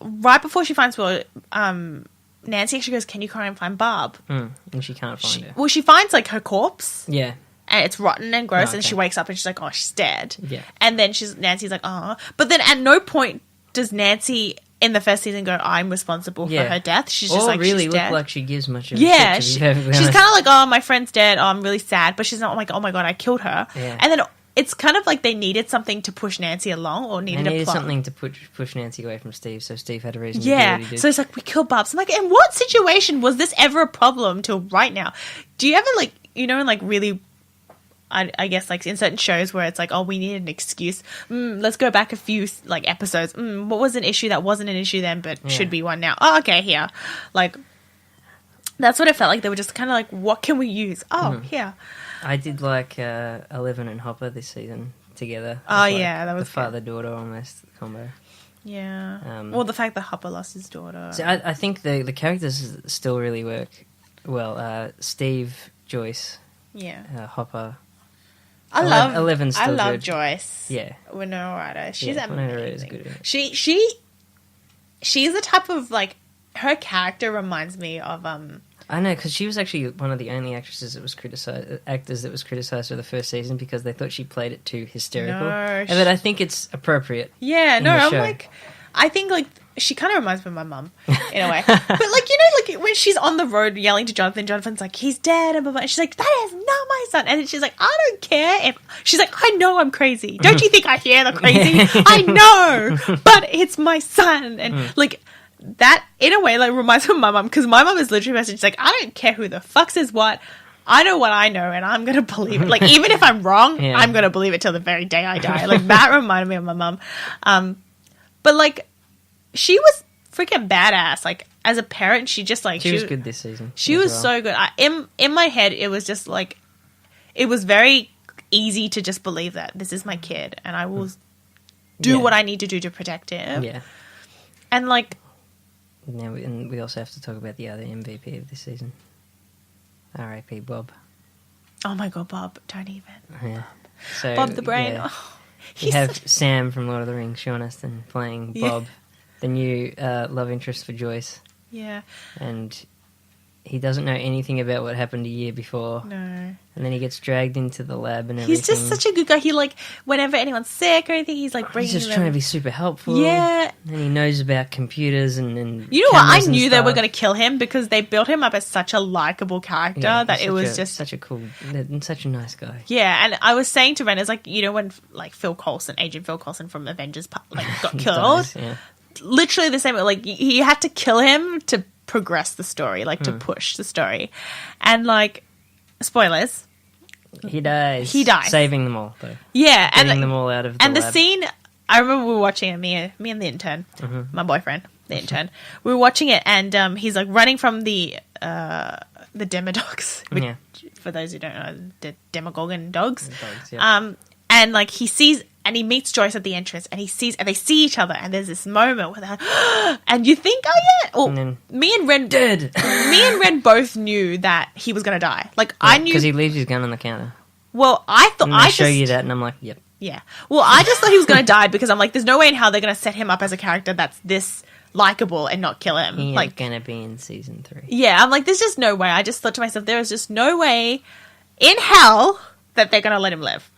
[SPEAKER 1] Right before she finds Will, Nancy actually goes, "Can you try and find Barb?"
[SPEAKER 2] And she can't find her.
[SPEAKER 1] Well, she finds like her corpse,
[SPEAKER 2] Yeah.
[SPEAKER 1] and it's rotten and gross,
[SPEAKER 2] Oh,
[SPEAKER 1] and she
[SPEAKER 2] okay.
[SPEAKER 1] wakes up and she's like, "Oh, she's dead."
[SPEAKER 2] Yeah.
[SPEAKER 1] And then Nancy's like, "Oh," but then at no point does Nancy in the first season go, "I'm responsible for
[SPEAKER 2] Yeah.
[SPEAKER 1] her death." She's just
[SPEAKER 2] Or
[SPEAKER 1] like,
[SPEAKER 2] really
[SPEAKER 1] she's
[SPEAKER 2] look
[SPEAKER 1] dead.
[SPEAKER 2] like she gives much of a
[SPEAKER 1] Yeah,
[SPEAKER 2] shit, to be
[SPEAKER 1] she's
[SPEAKER 2] perfectly
[SPEAKER 1] kind
[SPEAKER 2] honest.
[SPEAKER 1] of like, oh, my friend's dead. Oh, I'm really sad, but she's not like, oh my god, I killed her.
[SPEAKER 2] Yeah.
[SPEAKER 1] And then it's kind of like they needed something to push Nancy along, or
[SPEAKER 2] They
[SPEAKER 1] needed a
[SPEAKER 2] needed
[SPEAKER 1] plot.
[SPEAKER 2] something to push Nancy away from Steve, so Steve had a reason to
[SPEAKER 1] Yeah,
[SPEAKER 2] do what he did.
[SPEAKER 1] so it's like we killed Bobs. I'm like, in what situation was this ever a problem till right now? Do you ever like, in really, I guess like in certain shows where it's like, oh, we need an excuse. Let's go back a few like episodes. What was an issue that wasn't an issue then, but should be one now? Oh, okay, here. Like, that's what it felt like. They were just kind of like, what can we use? Oh, here.
[SPEAKER 2] I did like 11 and Hopper this season together.
[SPEAKER 1] Oh,
[SPEAKER 2] It's like
[SPEAKER 1] yeah, that was
[SPEAKER 2] the
[SPEAKER 1] good.
[SPEAKER 2] father-daughter almost combo.
[SPEAKER 1] Yeah. Well, the fact that Hopper lost his daughter.
[SPEAKER 2] So I think the characters still really work well. Steve, Joyce,
[SPEAKER 1] yeah.
[SPEAKER 2] Hopper.
[SPEAKER 1] I love
[SPEAKER 2] 11's
[SPEAKER 1] I
[SPEAKER 2] still
[SPEAKER 1] love
[SPEAKER 2] good.
[SPEAKER 1] Joyce.
[SPEAKER 2] Yeah.
[SPEAKER 1] Winona Ryder. She's
[SPEAKER 2] Yeah, Winona Ryder's
[SPEAKER 1] amazing.
[SPEAKER 2] good, isn't
[SPEAKER 1] She's the type of like, her character reminds me of
[SPEAKER 2] I know, because she was actually one of the only actors that was criticized for the first season because they thought she played it too hysterical.
[SPEAKER 1] No,
[SPEAKER 2] But I think it's appropriate.
[SPEAKER 1] Yeah,
[SPEAKER 2] in
[SPEAKER 1] no,
[SPEAKER 2] the
[SPEAKER 1] I'm
[SPEAKER 2] show.
[SPEAKER 1] like, I think like she kind of reminds me of my mum in a way. But like, like when she's on the road yelling to Jonathan, Jonathan's like, he's dead, and blah, blah. And she's like, that is not my son. And then she's like, I don't care if she's like, I know I'm crazy. Don't you think I hear the crazy? I know, but it's my son, and like. That, in a way, like reminds me of my mum, because my mum is literally messaged like, I don't care who the fuck says what. I know what I know, and I'm gonna believe it. Like, even if I'm wrong,
[SPEAKER 2] Yeah.
[SPEAKER 1] I'm gonna believe it till the very day I die. Like, that reminded me of my mum. But like, she was freaking badass. Like, as a parent, she just like
[SPEAKER 2] She was good this season.
[SPEAKER 1] She was so good. In my head, it was just like, it was very easy to just believe that this is my kid, and I will do what I need to do to protect him.
[SPEAKER 2] Yeah.
[SPEAKER 1] And like,
[SPEAKER 2] now we also have to talk about the other MVP of this season. R.I.P. Bob.
[SPEAKER 1] oh my god, Bob! Don't even.
[SPEAKER 2] Yeah. So,
[SPEAKER 1] Bob the Brain.
[SPEAKER 2] yeah.
[SPEAKER 1] Oh,
[SPEAKER 2] You have Sam from Lord of the Rings, Sean Astin, playing Bob, the new love interest for Joyce.
[SPEAKER 1] Yeah.
[SPEAKER 2] And he doesn't know anything about what happened a year before.
[SPEAKER 1] No.
[SPEAKER 2] And then he gets dragged into the lab and everything.
[SPEAKER 1] He's just such a good guy. He like, whenever anyone's sick or anything, he's like bringing
[SPEAKER 2] He's just
[SPEAKER 1] them.
[SPEAKER 2] trying to be super helpful.
[SPEAKER 1] Yeah.
[SPEAKER 2] And he knows about computers and
[SPEAKER 1] You know what? I
[SPEAKER 2] cameras and
[SPEAKER 1] knew they were
[SPEAKER 2] stuff.
[SPEAKER 1] going to kill him because they built him up as such a likable character that it was just
[SPEAKER 2] such a cool, and such a nice guy.
[SPEAKER 1] Yeah, and I was saying to Ren, it's like, you know, when like Agent Phil Coulson from Avengers like got killed,
[SPEAKER 2] Dies, yeah.
[SPEAKER 1] literally the same. Like, he had to kill him to progress the story, like to push the story, and spoilers.
[SPEAKER 2] He dies. Saving them all, though.
[SPEAKER 1] Yeah,
[SPEAKER 2] Getting them all out of the
[SPEAKER 1] and the
[SPEAKER 2] lab.
[SPEAKER 1] scene. I remember we were watching it, me and the intern, my boyfriend, the intern. We were watching it, and he's like running from the Demodogs. Which,
[SPEAKER 2] Yeah.
[SPEAKER 1] for those who don't know, the Demogorgon dogs.
[SPEAKER 2] Dogs, yeah.
[SPEAKER 1] And like he sees and he meets Joyce at the entrance, and they see each other, and there's this moment where they're and you think, oh yeah, well,
[SPEAKER 2] And then,
[SPEAKER 1] me and Ren
[SPEAKER 2] dead.
[SPEAKER 1] me and Ren both knew that he was gonna die. Like, I knew,
[SPEAKER 2] because he leaves his gun on the counter.
[SPEAKER 1] well, I thought
[SPEAKER 2] And
[SPEAKER 1] I
[SPEAKER 2] they show
[SPEAKER 1] just
[SPEAKER 2] you that, and I'm like, yep.
[SPEAKER 1] yeah. Well, I just thought he was going to die because I'm like, there's no way in hell they're going to set him up as a character that's this likable and not kill him.
[SPEAKER 2] He ain't
[SPEAKER 1] Like,
[SPEAKER 2] gonna be in season 3.
[SPEAKER 1] yeah, I'm like, there's just no way. I just thought to myself, there is just no way in hell that they're going to let him live.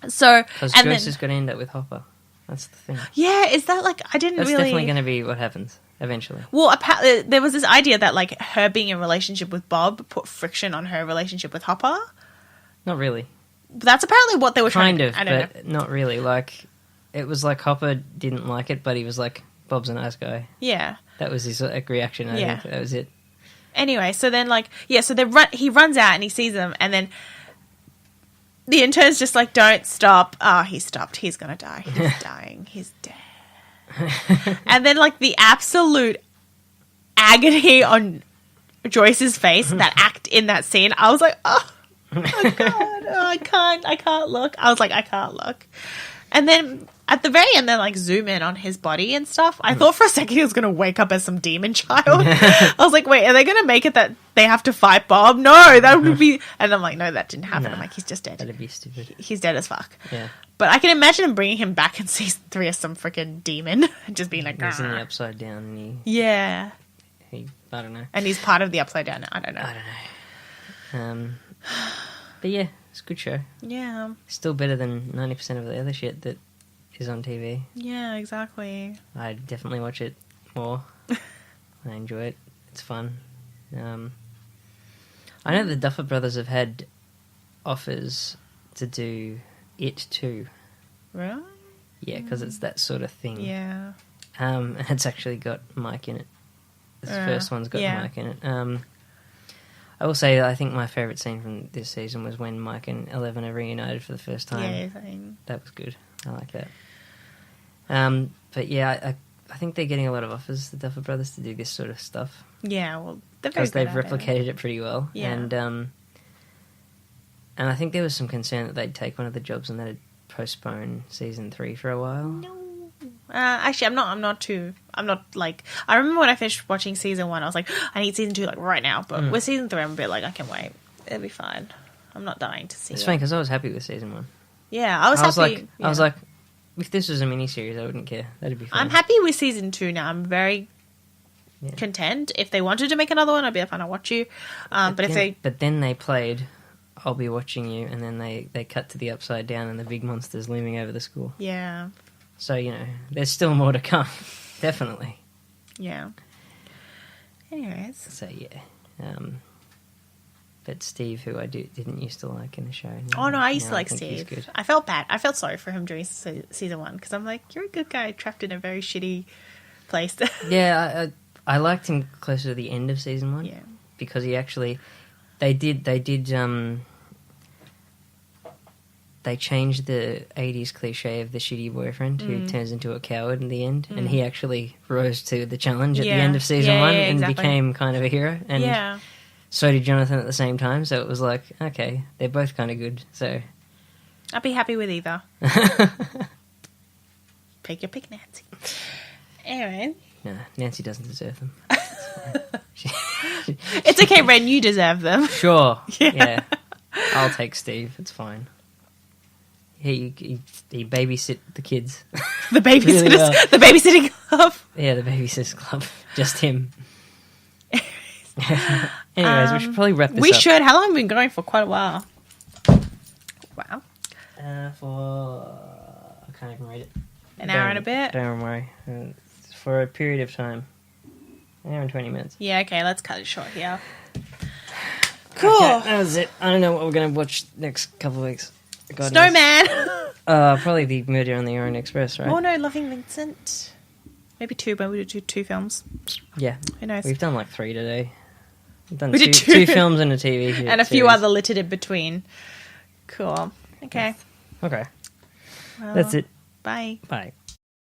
[SPEAKER 1] So,
[SPEAKER 2] Because
[SPEAKER 1] and
[SPEAKER 2] Joyce
[SPEAKER 1] then,
[SPEAKER 2] is going to end up with Hopper. That's the thing.
[SPEAKER 1] yeah, is that like, I didn't
[SPEAKER 2] That's
[SPEAKER 1] really.
[SPEAKER 2] definitely going to be what happens eventually.
[SPEAKER 1] Well, there was this idea that like her being in a relationship with Bob put friction on her relationship with Hopper.
[SPEAKER 2] Not really.
[SPEAKER 1] That's apparently what they were trying
[SPEAKER 2] Kind of,
[SPEAKER 1] to. I don't
[SPEAKER 2] but
[SPEAKER 1] know.
[SPEAKER 2] not really. Like, it was like Hopper didn't like it, but he was like, Bob's a nice guy.
[SPEAKER 1] Yeah.
[SPEAKER 2] That was his reaction. I think that was it.
[SPEAKER 1] Anyway, so then so he runs out and he sees them, and then the intern's just like, don't stop. Oh, he stopped. He's gonna die. He's dying. He's dead. And then like the absolute agony on Joyce's face, that act in that scene, I was like, oh my god, I can't look. I was like, I can't look. And then at the very end, they like zoom in on his body and stuff. I thought for a second he was going to wake up as some demon child. I was like, wait, are they going to make it that they have to fight Bob? No, that would be... And I'm like, no, that didn't happen.
[SPEAKER 2] Nah,
[SPEAKER 1] I'm like, he's just dead.
[SPEAKER 2] That'd be stupid.
[SPEAKER 1] He's dead as fuck.
[SPEAKER 2] Yeah.
[SPEAKER 1] But I can imagine him bringing him back in season 3 as some freaking demon. And just being like,
[SPEAKER 2] He's in the
[SPEAKER 1] "Grr."
[SPEAKER 2] upside down and
[SPEAKER 1] Yeah.
[SPEAKER 2] I don't know.
[SPEAKER 1] And he's part of the Upside Down. I don't know.
[SPEAKER 2] I don't know. But yeah, it's a good show.
[SPEAKER 1] Yeah.
[SPEAKER 2] Still better than 90% of the other shit that is on TV.
[SPEAKER 1] Yeah, exactly.
[SPEAKER 2] I definitely watch it more. I enjoy it. It's fun. I know the Duffer Brothers have had offers to do it too.
[SPEAKER 1] Really?
[SPEAKER 2] Yeah, because it's that sort of thing.
[SPEAKER 1] Yeah.
[SPEAKER 2] And it's actually got Mike in it. The first one's got Mike in it. I will say that I think my favourite scene from this season was when Mike and Eleven are reunited for the first time.
[SPEAKER 1] Yeah, same.
[SPEAKER 2] That was good. I like that. But yeah, I think they're getting a lot of offers, the Duffer Brothers, to do this sort of stuff.
[SPEAKER 1] Yeah, well, they're very
[SPEAKER 2] Because they've
[SPEAKER 1] good at
[SPEAKER 2] replicated it pretty well.
[SPEAKER 1] Yeah.
[SPEAKER 2] And I think there was some concern that they'd take one of the jobs and they'd postpone season 3 for a while.
[SPEAKER 1] No. Actually, I'm not like, I remember when I finished watching season 1, I was like, I need season 2 like right now. But with season 3, I'm a bit like, I can wait. It'll be fine. I'm not dying to see it.
[SPEAKER 2] It's funny because I was happy with season 1.
[SPEAKER 1] Yeah, I was happy.
[SPEAKER 2] Like,
[SPEAKER 1] yeah.
[SPEAKER 2] I was like, if this was a miniseries, I wouldn't care. That'd be fine.
[SPEAKER 1] I'm happy with season 2 now. I'm very content. If they wanted to make another one, I'd be like, fine, I'll watch you.
[SPEAKER 2] But then they played I'll Be Watching You, and then they cut to the Upside Down and the big monsters looming over the school.
[SPEAKER 1] Yeah.
[SPEAKER 2] So, there's still more to come. Definitely.
[SPEAKER 1] Yeah. Anyways.
[SPEAKER 2] So, yeah. But Steve, who I didn't used to like in the show.
[SPEAKER 1] Oh, no, I used to
[SPEAKER 2] now
[SPEAKER 1] like
[SPEAKER 2] think he's
[SPEAKER 1] Steve.
[SPEAKER 2] good.
[SPEAKER 1] I felt bad. I felt sorry for him during season 1 because I'm like, you're a good guy trapped in a very shitty place.
[SPEAKER 2] Yeah, I liked him closer to the end of season 1.
[SPEAKER 1] Yeah.
[SPEAKER 2] Because he actually... They did they changed the 80s cliche of the shitty boyfriend who turns into a coward in the end, and he actually rose to the challenge at the end of season 1 and
[SPEAKER 1] exactly.
[SPEAKER 2] became kind of a hero. And so did Jonathan at the same time, so it was like, okay, they're both kind of good, so...
[SPEAKER 1] I'd be happy with either. Pick your pick, Nancy. Anyway.
[SPEAKER 2] No, Nancy doesn't deserve them.
[SPEAKER 1] It's okay, Ren, you deserve them.
[SPEAKER 2] Sure, yeah. I'll take Steve, it's fine. He babysit the kids.
[SPEAKER 1] The babysitters,
[SPEAKER 2] really well.
[SPEAKER 1] the babysitting club.
[SPEAKER 2] Yeah, the babysitters club. Just him. Anyways, we should probably wrap this up.
[SPEAKER 1] We should. How long have we been going for? Quite a while. Wow.
[SPEAKER 2] I can't even read it.
[SPEAKER 1] An hour and a bit?
[SPEAKER 2] Don't worry. For a period of time. An hour and 20 minutes.
[SPEAKER 1] Yeah, okay, let's cut it short here. Cool.
[SPEAKER 2] Okay, that was it. I don't know what we're going to watch next couple of weeks. God
[SPEAKER 1] Snowman!
[SPEAKER 2] Probably the Murder on the Orient Express, right?
[SPEAKER 1] Oh no, Loving Vincent. Maybe 2, but we do 2 films.
[SPEAKER 2] Yeah.
[SPEAKER 1] Who knows?
[SPEAKER 2] We've done like 3 today. We've done
[SPEAKER 1] We
[SPEAKER 2] two,
[SPEAKER 1] did
[SPEAKER 2] 2 films and a TV
[SPEAKER 1] and a few
[SPEAKER 2] series.
[SPEAKER 1] other littered in between. Cool. Okay.
[SPEAKER 2] Okay.
[SPEAKER 1] Well,
[SPEAKER 2] That's it.
[SPEAKER 1] Bye.
[SPEAKER 2] Bye.